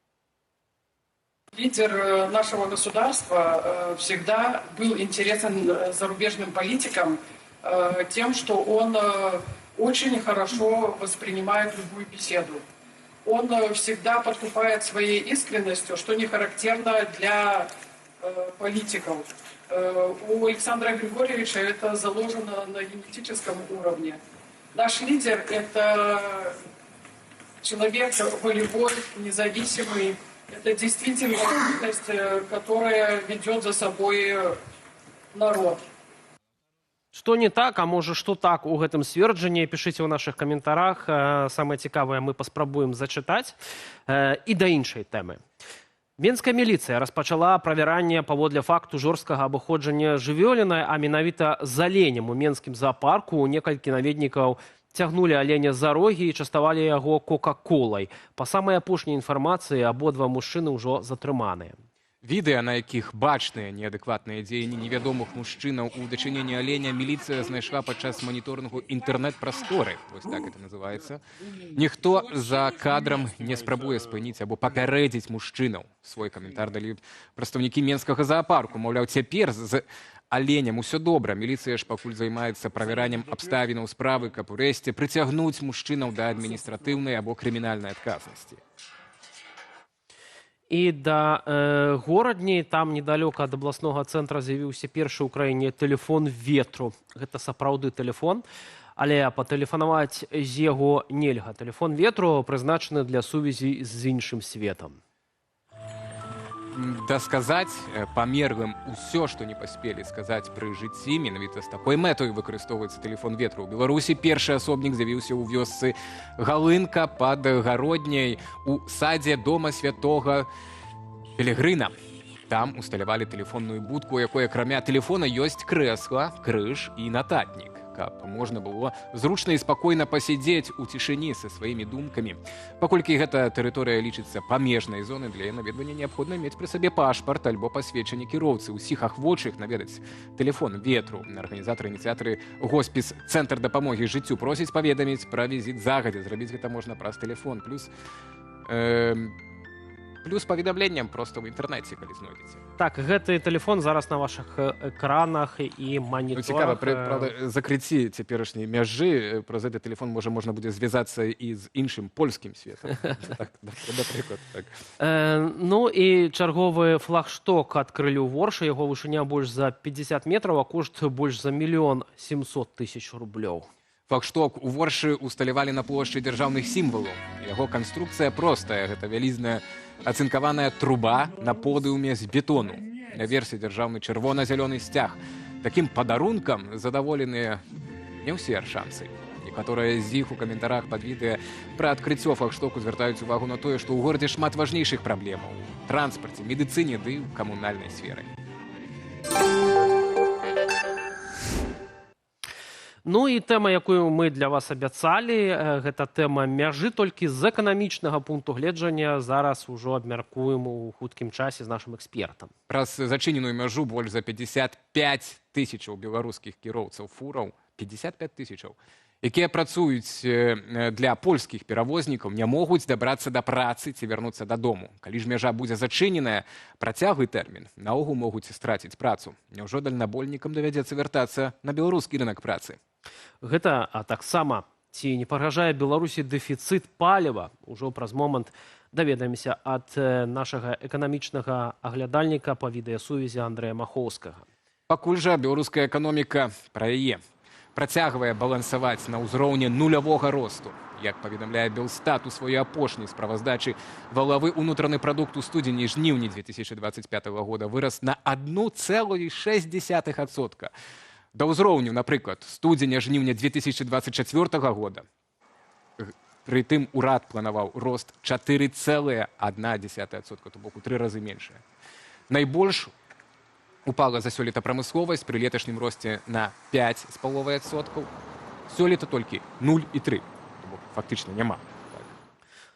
Лидер нашего государства всегда был интересен зарубежным политикам тем, что он очень хорошо воспринимает любую беседу. Он всегда подкупает своей искренностью, что не характерно для политиков. У Александра Григорьевича это заложено на генетическом уровне. Наш лидер – это человек волевой, независимый. Это действительно личность, которая ведет за собой народ. Што не так, а можа, што так у гэтым сцверджанні, пішыце ў нашых каментарах. Самае цікавае мы паспрабуем зачытаць. І да іншай тэмы. Менская міліцыя распачала правяранне паводле факту жорсткага абыходжання жывёлінай, а менавіта з аленем у менскім зоапарку. Некалькі наведнікаў цягнулі аленя за рогі і частавалі яго кока-колай. Па самай апошняй інфармацыі абодва мужчыны ўжо затрыманыя. Відэа, на якіх бачныя неадэкватныя дзеянні невядомых мужчынаў у дачыненні аленя, міліцыя знайшла падчас маніторынгу інтэрнэт-прасторы. Вось так это называецца. Ніхто за кадрам не спрабуе спыніць або папярэдзіць мужчынаў. Свой каментар далі прадстаўнікі менскага зоапарку. Маўляў, цяпер з аленем усё добра. Міліцыя ж пакуль займаецца правяраннем абставінаў справы, каб урэшце прыцягнуць мужчынаў да адміністратыўнай або крымінальнай адказнасці. І да горадні, там недалёка ад абласнога цэнтра з'явіўся першы ў краіне тэлефон ветру. Гэта сапраўды тэлефон, але патэлефанаваць з яго нельга. Тэлефон ветру прызначаны для сувязі з іншым светам. Дасказаць памерлым усё, што не паспелі сказаць пры жыцці, менавіта з такой мэтою выкарыстоўваецца тэлефон ветру. У Беларусі першы асобнік з'явіўся ў вёсцы Галынка пад Гародняй у садзе дома святога Пелегрына. Там усталявалі тэлефонную будку, у якой акрамя тэлефона ёсць крэсла, крыж і нататнік, каб можна было зручна і спакойна пасядзець у цішыні са сваімі думкамі. Паколькі гэта тэрыторыя лічыцца памежнай зонай, для яе наведвання неабходна мець пры сабе пашпарт альбо пасведчанне кіроўцы. Усіх ахвочых наведаць тэлефон ветру. Арганізатары-ініцыятары хоспіс «Цэнтр дапамогі жыццю» просяць паведаміць пра візіт загадзя. Зрабіць гэта можна праз тэлефон. Плюс паведамленнем проста ў інтэрнэце, калі знойдзеце. Так, гэты тэлефон зараз на вашых экранах і маніторах. Цікава, правда, закрыцці цяперашняй мяжы, праз гэты тэлефон можна будзе звязацца і з іншым польскім светам. Напрыклад, так. Ну і чарговы флагшток адкрылі ў Воршы. Яго вышыня больш за 50 метраў, а кошт больш за 1 700 000 рублёў. Флагшток у Воршы усталявалі на плошчы дзяржаўных сімвалаў. Яго канструкцыя простая. Гэта вялізная ацынкаваная труба на подыуме з бетону. Наверсе дзяржаўны чырвона-зялёны сцяг. Такім падарункам задаволеныя не ўсе аршанцы. Некаторыя з іх у каментарах пад відэа пра адкрыццё флагштоку звяртаюць увагу на тое, што ў горадзе шмат важнейшых праблемаў у транспарце, медыцыне ды ў камунальнай сферы. Ну і тэма, якую мы для вас абяцалі, гэта тэма мяжы, толькі з эканамічнага пункту гледжання зараз ужо абмяркуем у хуткім часе з нашым экспертам. Праз зачыненую мяжу больш за 55 000 беларускіх кіроўцаў фураў, 55 000, якія працуюць для польскіх перавознікаў, не могуць дабрацца да працы ці вярнуцца дадому. Калі ж мяжа будзе зачыненая, працяглы тэрмін, наогул могуць страціць працу. Няўжо дальнабойнікам давядзецца вяртацца на беларускі рынак працы? Гэта, а таксама, ці не пагражае Беларусі дэфіцыт паліва? Ужо праз момант даведаемся ад нашага эканамічнага аглядальніка па відэасувязі Андрэя Махоўскага. Пакуль жа беларуская эканоміка пра яе працягвае балансаваць на ўзроўні нулявога росту. Як паведамляе Белстат у сваёй апошняй справаздачы, валавы ўнутраны прадукт у студзені і жніўні 2025 года вырас на 1,6%. Да ўзроўню, напрыклад, студзеня-жніўня 2024 года. Прытым урад планаваў рост 4,1%, то бок у 3 разы меншае. Найбольш упала за сёлета прамысловасць пры леташнім росце на 5,5%. Сёлета толькі 0,3%. То бок фактычна няма.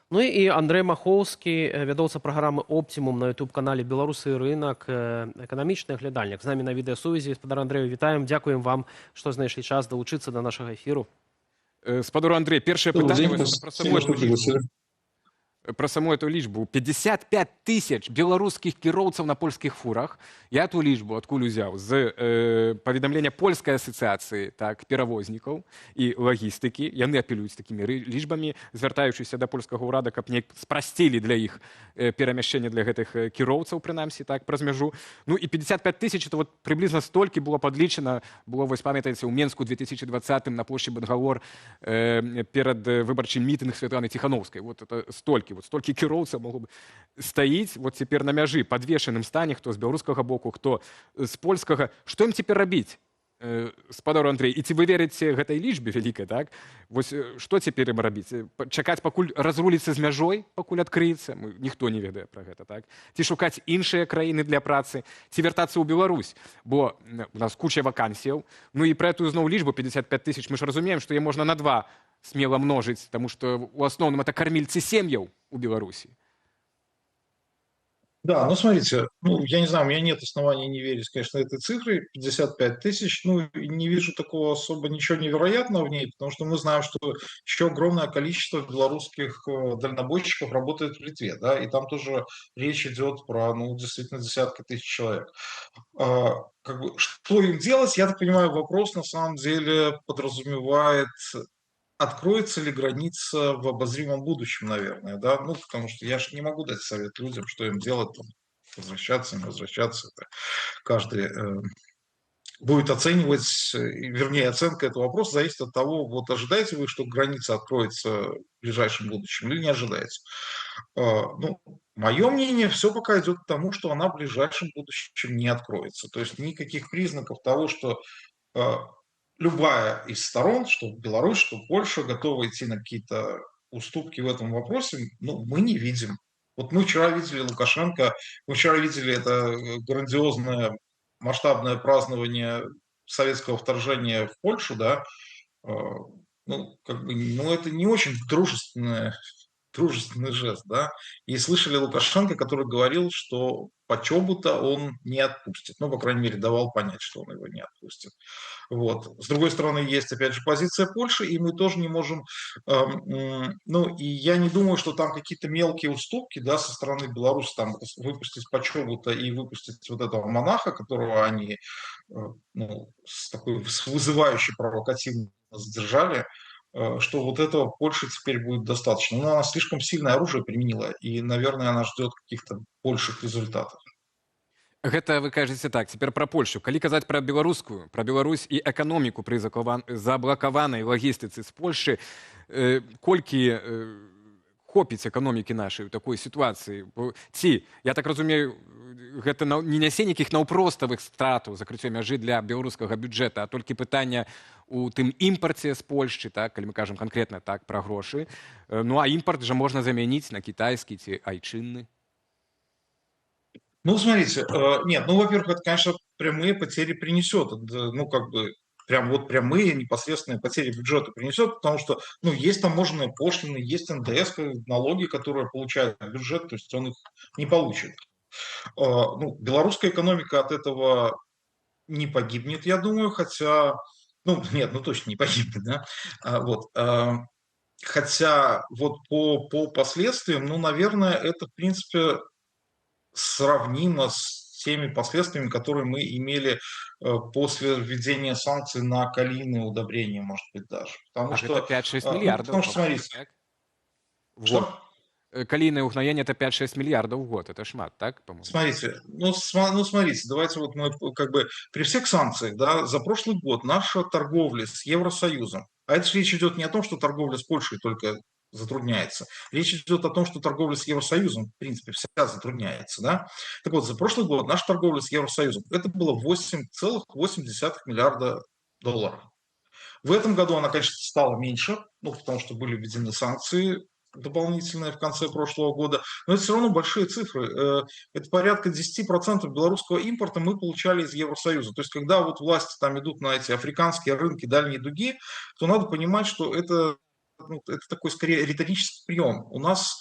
Ну і Андрэй Махоўскі, вядоўца праграмы «Оптимум» на YouTube-канале «Беларусы і рынак», эканамічны аглядальнік. З намі на відэасувязі. Спадар Андрэю, вітаем. Дзякуем вам, што знайшлі час далучыцца да нашага эфіру. Спадар Андрэй, першае пытанне пра саму эту лічбу. 55 тысяч беларускіх кіроўцаў на польскіх фурах. Я эту лічбу адкуль узяў? З паведамлення польскай асацыяцыі перавознікаў і лагістыкі. Яны апелююць такімі лічбамі, звяртаючыся да польскага ўрада, каб неяк спрасцілі для іх перамяшчэнне для гэтых кіроўцаў, прынамсі, праз мяжу. Ну і 55 тысяч, это прыблізна столькі было падлічана. Было, вось памятаеце, у Менску 2020 на плошчы Бангалор перад выбарчым мітынг Святланы Ціхановскай. Вот это столькі. Вот столькі кіроўцаў могло бы стаіць вот цяпер на мяжы, падвешаным стане, хто з беларускага боку, хто з польскага. Што ім цяпер рабіць, спадар Андрэй? І ці вы верыце гэтай лічбе вялікай, так? Вось што цяпер ім рабіць? Чакаць, пакуль разруліцца з мяжой, пакуль адкрыецца? Ніхто не ведае пра гэта, так? Ці шукаць іншыя краіны для працы? Ці вяртацца ў Беларусь? Бо у нас куча вакансіяў. Ну і пра эту зноў лічбу 55 тысяч мы ж разумеем, што яе можна на 2 смело множить, потому что в основном это кормильцы семьев у Беларуси. Да, ну смотрите, я не знаю, у меня нет оснований не верить, конечно, этой цифре, 55 тысяч, не вижу такого особо ничего невероятного в ней, потому что мы знаем, что еще огромное количество белорусских дальнобойщиков работает в Литве, да, и там тоже речь идет про, действительно, десятки тысяч человек. Что им делать, я так понимаю, вопрос на самом деле подразумевает... Откроется ли граница в обозримом будущем, наверное, да? Потому что я же не могу дать совет людям, что им делать, возвращаться, не возвращаться. Это каждый будет оценивать, вернее, оценка этого вопроса зависит от того, вот ожидаете вы, что граница откроется в ближайшем будущем или не ожидаете. Мое мнение, все пока идет к тому, что она в ближайшем будущем не откроется. То есть никаких признаков того, что... Любая из сторон, что Беларусь, что Польша, готова идти на какие-то уступки в этом вопросе, мы не видим. Вот мы вчера видели Лукашенко, мы вчера видели это грандиозное масштабное празднование советского вторжения в Польшу, да, это не очень дружественный жест, да, и слышали Лукашенко, который говорил, что Почобута он не отпустит, по крайней мере, давал понять, что он его не отпустит. Вот. С другой стороны, есть, опять же, позиция Польши, и мы тоже не можем, и я не думаю, что там какие-то мелкие уступки, да, со стороны Беларуси, там, выпустить Почобута и выпустить вот этого монаха, которого они, с вызывающей провокативно задержали, что вот этого Польши теперь будет достаточно. Но она слишком сильное оружие применила, и, наверное, она ждет каких-то больших результатов. Гэта вы кажаце так, цяпер пра Польшу. Калі казаць пра беларускую, пра Беларусь і эканоміку пры заблакаванай лагістыцы з Польшы, колькі хопіць эканомікі нашай у такой сітуацыі? Ці, я так разумею, гэта не нясе нейкіх наўпроставых стратаў закрыццё мяжы для беларускага бюджэта, а толькі пытанне у тым імпарце з Польшчы, так, калі мы кажам канкрэтна так пра грошы. Ну а імпарт жа можна замяніць на кітайскі ці айчынны. Смотрите, нет, во-первых, это, конечно, прямые потери принесет, прямые непосредственные потери бюджета принесет, потому что, есть таможенные пошлины, есть НДС, налоги, которые получает бюджет, то есть он их не получит. Белорусская экономика от этого не погибнет, я думаю, хотя Ну, нет, ну точно не погибнет, да. Вот. Хотя вот по последствиям, ну, наверное, это, в принципе, сравнимо с теми последствиями, которые мы имели после введения санкций на калийные удобрения, может быть, даже. Потому А что, это 5-6 ну, миллиардов, потому что, по-моему, смотрите, так? В что? год. Калийное угнаение это 5-6 миллиардов в год. Это шмат, так, по-моему? Смотрите, ну, смотрите, давайте вот мы как бы при всех санкциях, да, за прошлый год наша торговля с Евросоюзом, а это же речь идет не о том, что торговля с Польшей только затрудняется. Речь идет о том, что торговля с Евросоюзом, в принципе, вся затрудняется. Да? Так вот, за прошлый год наша торговля с Евросоюзом, это было 8,8 миллиарда долларов. В этом году она, конечно, стала меньше, ну, потому что были введены санкции дополнительные в конце прошлого года, но это все равно большие цифры. Это порядка 10% белорусского импорта мы получали из Евросоюза. То есть, когда вот власти там идут на эти африканские рынки, дальние дуги, то надо понимать, что это, ну, это такой, скорее, риторический прием. У нас,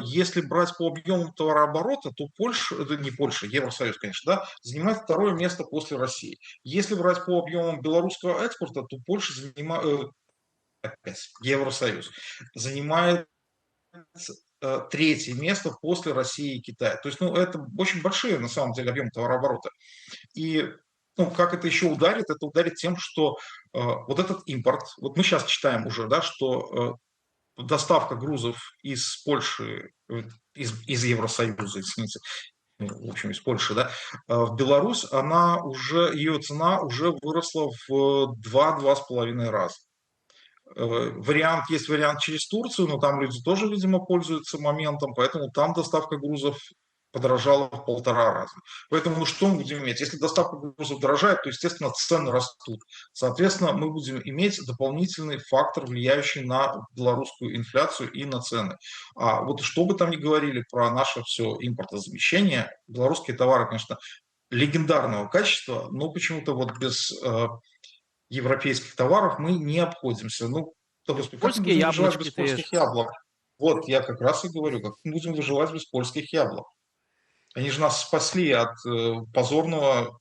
если брать по объему товарооборота, то Польша, это не Польша, Евросоюз, конечно, да, занимает второе место после России. Если брать по объемам белорусского экспорта, то Польша занимает, опять, Евросоюз, занимает третье место после России и Китая. То есть, ну, это очень большие, на самом деле, объемы товарооборота. И ну, как это еще ударит? Это ударит тем, что вот этот импорт, вот мы сейчас читаем уже, да, что доставка грузов из Польши, из Евросоюза, извините, в общем, из Польши, да, в Беларусь, она уже, ее цена уже выросла в 2-2,5 раза. Есть вариант через Турцию, но там люди тоже, видимо, пользуются моментом, поэтому там доставка грузов подорожала в 1,5 раза. Поэтому, ну что мы будем иметь? Если доставка грузов дорожает, то, естественно, цены растут. Соответственно, мы будем иметь дополнительный фактор, влияющий на белорусскую инфляцию и на цены. А вот что бы там ни говорили про наше все импортозамещение, белорусские товары, конечно, легендарного качества, но почему-то вот без европейских товаров мы не обходимся. Ну, то, Господи, как мы Польские будем выживать яблочки без польских яблок? Вот, я как раз и говорю, как мы будем выживать без польских яблок. Они же нас спасли от позорного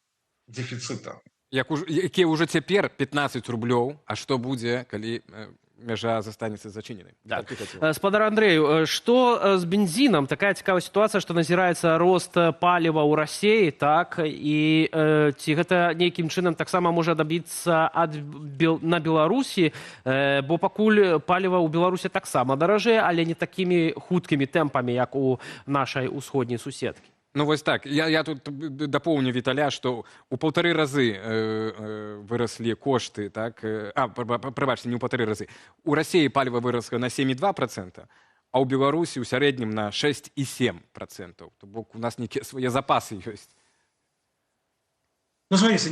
дефицита. Якія ўжо цяпер 15 рублёў, а што будзе, калі мяжа застанецца зачыненай? Так. Спадар Андрею, что с бензином? Такая цікавая ситуация, что назирается рост палива у России, так, и ці гэта нейкім чынам таксама можа дабіцца на Беларусі, бо пакуль паліва ў Беларусі таксама даражэе, але не такімі хуткімі тэмпамі, як у нашай усходняй суседкі. Ну вось так, я тут дапоўню Віталя, што ў 1,5 разы выраслі кошты, так, прабачце, не ў 1,5 разы. У Расіі паліва вырасла на 7,2%, а ў Беларусі ў сярэднім на 6,7%. То бок у нас нейкія свае запасы ёсць. Ну, смотрите,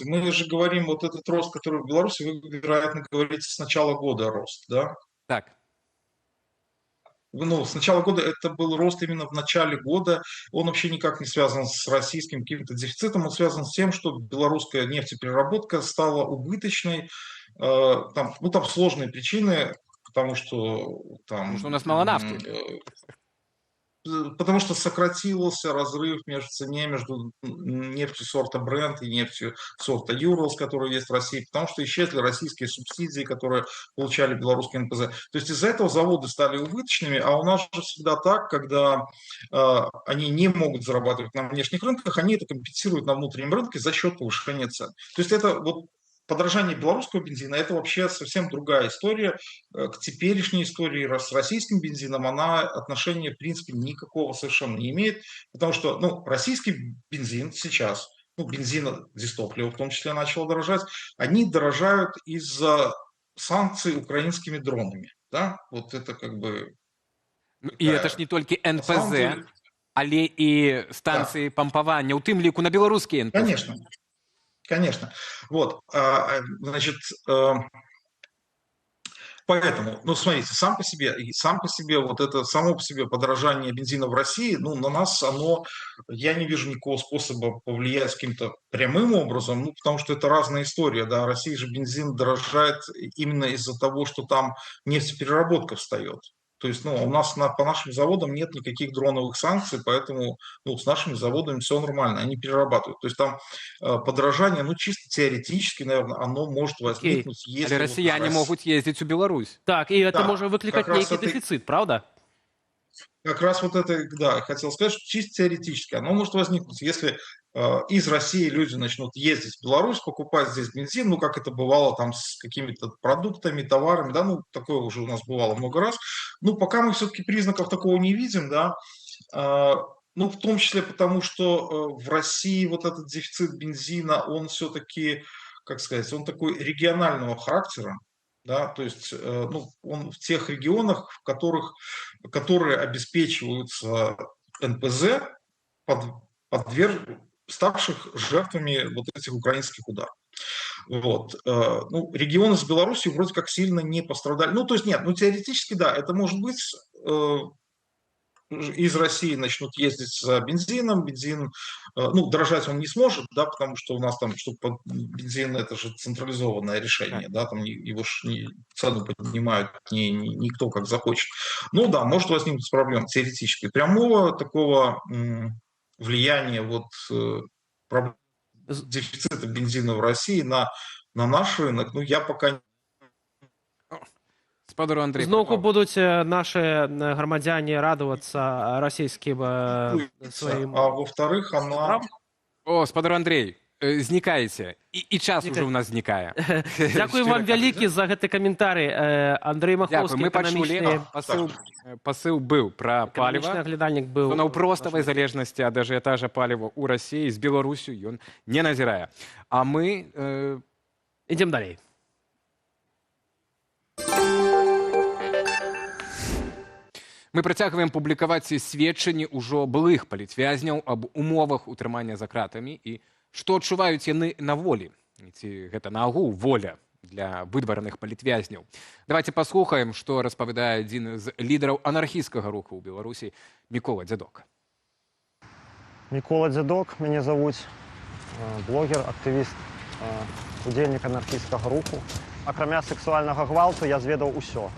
мы же говорим, вот этот рост, который в Беларуси, вы, вероятно, говорите, с начала года рост, да? Так. Ну, с начала года это был рост именно в начале года. Он вообще никак не связан с российским каким-то дефицитом. Он связан с тем, что белорусская нефтепереработка стала убыточной. Там сложные причины, потому что там... Потому что у нас мало нафты. Потому что сократился разрыв между нефтью сорта Brent и нефтью сорта Urals, которые есть в России, потому что исчезли российские субсидии, которые получали белорусские НПЗ. То есть из-за этого заводы стали убыточными, а у нас же всегда так, когда они не могут зарабатывать на внешних рынках, они это компенсируют на внутреннем рынке за счет повышения цен. То есть это вот подорожание белорусского бензина – это вообще совсем другая история. К теперешней истории с российским бензином она отношения, в принципе, никакого совершенно не имеет, потому что российский бензин сейчас, бензин дизтопливо в том числе начало дорожать, они дорожают из-за санкций украинскими дронами. Да? Вот это как бы... И это ж не только НПЗ, але и станции помпавання, у тым ліку на белорусские НПЗ. Конечно. Вот, значит, поэтому, смотрите, само по себе вот это само по себе подорожание бензина в России, на нас я не вижу никакого способа повлиять каким-то прямым образом, потому что это разная история, да, в России же бензин дорожает именно из-за того, что там нефтепереработка встает. То То есть, у нас по нашим заводам нет никаких дроновых санкций, поэтому с нашими заводами все нормально, они перерабатывают. То есть там подорожание, чисто теоретически, наверное, оно может возникнуть, если... Але россияне могут ездить в Беларусь. Так, и это Да, может выкликать как раз некий это- дефицит, правда? Как раз вот это, да, хотел сказать, что чисто теоретически оно может возникнуть, если из России люди начнут ездить в Беларусь, покупать здесь бензин, как это бывало там с какими-то продуктами, товарами, да, такое уже у нас бывало много раз. Пока мы все-таки признаков такого не видим, да, в том числе потому, что в России вот этот дефицит бензина, он все-таки, как сказать, он такой регионального характера, да, то есть он в тех регионах, которые обеспечиваются НПЗ, ставших жертвами вот этих украинских ударов. Вот. Регионы с Беларусью вроде как сильно не пострадали. Теоретически, да, это может быть. Из России начнут ездить за бензином, бензин, дорожать он не сможет, да, потому что у нас там, чтобы бензин, это же централизованное решение, да, там его цену поднимают никто как захочет. Да, может возникнуть проблема теоретически. Прямого такого влияния дефицита бензина в России на наш рынок, я пока не... Спадару Андрей. Зноўку будуць наши громадяне радоваться российским своим... А во-вторых, она... Спадар Андрей, знікаеце. І час уже у нас знікае. Дякую вам вялікі за гэты каментарый. Андрей Махоўскі, мы пачулі, пасыл быў пра паліва. Аглядальнік быў. Наўпроставай залежнасці ад ажыятажа паліва ў Расіі з Беларусю ён не назірае. А мы... Ідзем далей. Мы працягваем публікаваць сведчанні ўжо былых палітвязняў аб умовах утрымання за кратамі і што адчуваюць яны на волі. Ці гэта наогул воля для выдвараных палітвязняў. Давайте паслухаем, што распавядае адзін з лідараў анархісцкага руху ў Беларусі Мікола Дзядок. Мікола Дзядок мяне завуць, блогер, актывіст, удзельнік анархісцкага руху. Акрамя сексуальнага гвалту я зведаў усё.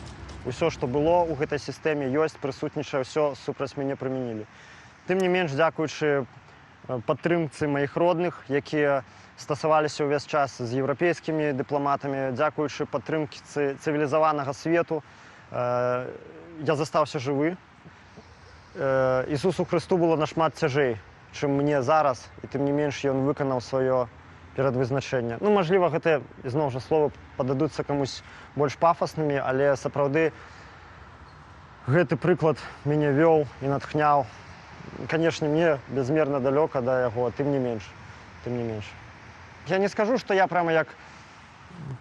Усё, што было ў гэтай сістэме, ёсць, прысутнічае, ўсё супраць мяне прымянілі. Тым не менш, дзякуючы падтрымцы маіх родных, якія стасаваліся ўвесь час з еўрапейскімі дыпламатамі, дзякуючы падтрымкі цывілізаванага свету, я застаўся жывы. Ісусу Хрысту было нашмат цяжэй, чым мне зараз, і тым не менш ён выканаў сваё перадвызначэнне. Мажліва, гэтыя, ізноў жа, словы пададуцца камусь больш пафаснымі, але сапраўды гэты прыклад мяне вёў і натхняў. Канешне, мне безмерна далёка да яго, тым не менш. Я не скажу, што я прямо як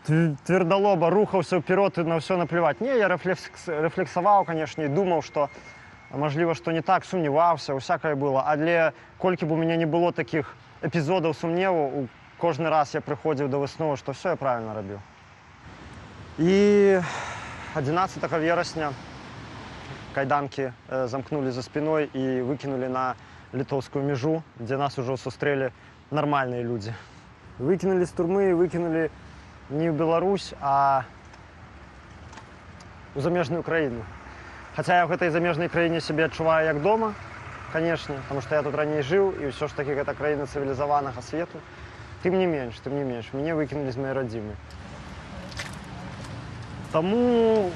твердалоба рухаўся ўперод і на ўсё наплеваць. Не, я рэфлексаваў, канешне, і думаў, што мажліва, што не так, сумняваўся, усякае было. Але колькі б у мяне не было такіх эпізодаў сумневу, кожны раз я прыходзіў да высновы, што ўсё я правільна рабіў. І 11 верасня кайданкі замкнулі за спіной і выкінулі на літоўскую мяжу, дзе нас ужо сустрэлі нармальныя людзі. Выкінулі з турмы, выкінулі не ў Беларусь, а ў замежную краіну. Хаця я ў гэтай замежнай краіне сябе адчуваю як дома, канешне, таму што я тут раней жыў, і ўсё ж такі гэта краіна цывілізаванага свету. Тым не менш, мяне выкінулі з мае радзімы. Таму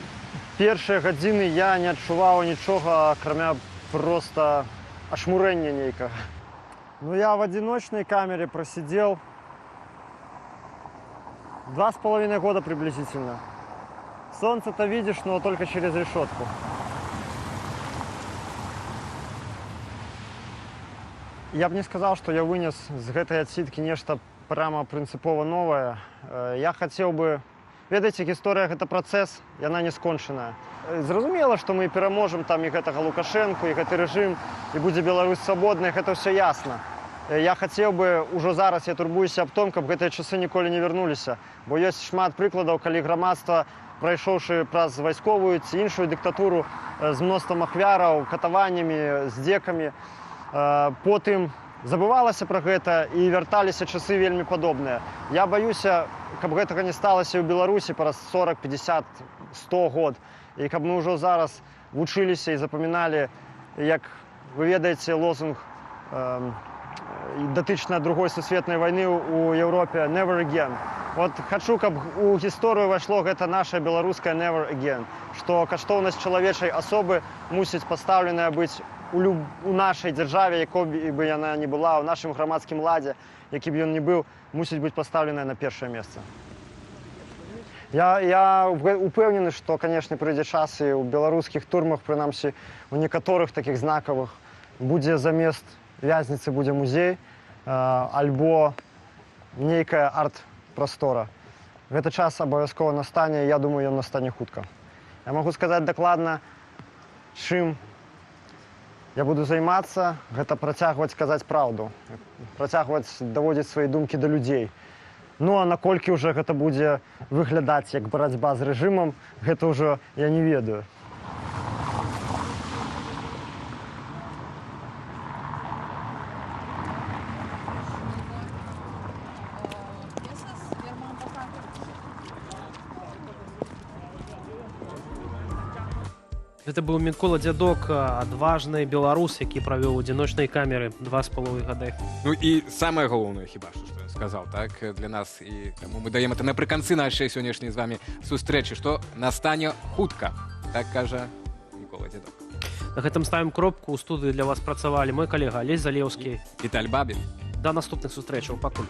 першыя гадзіны я не адчуваў нічога, акрамя проста ашмурэння нейкага. Я в одиночной камере просидел 2,5 года приблизительно. Солнце-то видишь, но только через решетку. Я бы не сказал, что я вынес з гэтай адсідкі нешта прямо прынцыпова новае. Я хацеў бы... Ведаеце, гісторыя — гэта працэс, яна не скончаная. Зразумела, што мы пераможам там і гэтага Лукашэнку, і гэты рэжым, і будзе Беларусь свабодная, гэта ўсё ясна. Я хацеў бы, ужо зараз я турбуюся аб том, каб гэтыя часы ніколі не вярнуліся. Бо ёсць шмат прыкладаў, калі грамадства, прайшоўшы праз вайсковую ці іншую дыктатуру з мноствам ахвяраў, катаваннямі, здзекамі, потым забывалася пра гэта і вярталіся часы вельмі падобныя. Я баюся, каб гэтага не сталася ў Беларусі праз 40, 50, 100 год. І каб мы ўжо зараз вучыліся і запаміналі, як вы ведаеце лозунг датычна другой сусветнай вайны ў Еўропе «Never again». Вот хочу, каб у гісторыю вайшло гэта наша беларуская «Never again», што каштоўнасць чалавечай асобы мусіць пастаўленая быць у нашай дзяржаве, якой бы яна не была, у нашым грамадскім ладзе, які б ён не быў, мусіць быць пастаўленая на першае месца. Я упэўнены, што, канешне, прыйдзе час і ў беларускіх турмах, прынамсі, у некаторых такіх знакавых, будзе замест вязніцы будзе музей, альбо нейкая арт-прастора. Гэты час абавязкова настане, я думаю, ён настане хутка. Я магу сказаць дакладна, чым я буду займацца, гэта працягваць казаць праўду, працягваць даводзіць свае думкі да людзей. Ну, а наколькі ўжо гэта будзе выглядаць як барацьба з рэжымам, гэта ўжо я не ведаю. Гэта быў Мікола Дзядок, адважны беларус, які правёў у адзіночнай камеры 2,5 гады. Ну і самае галоўнае, хіба што я сказаў, так, для нас, і таму мы даем это напрыканцы нашай сённяшняй з вамі сустрэчы, што настане хутка, так кажа Мікола Дзядок. На гэтым ставім кропку. У студыі для вас працавалі мой калега Алесь Залеўскі, Віталь Бабін. Да наступных сустрэчаў, пакуль.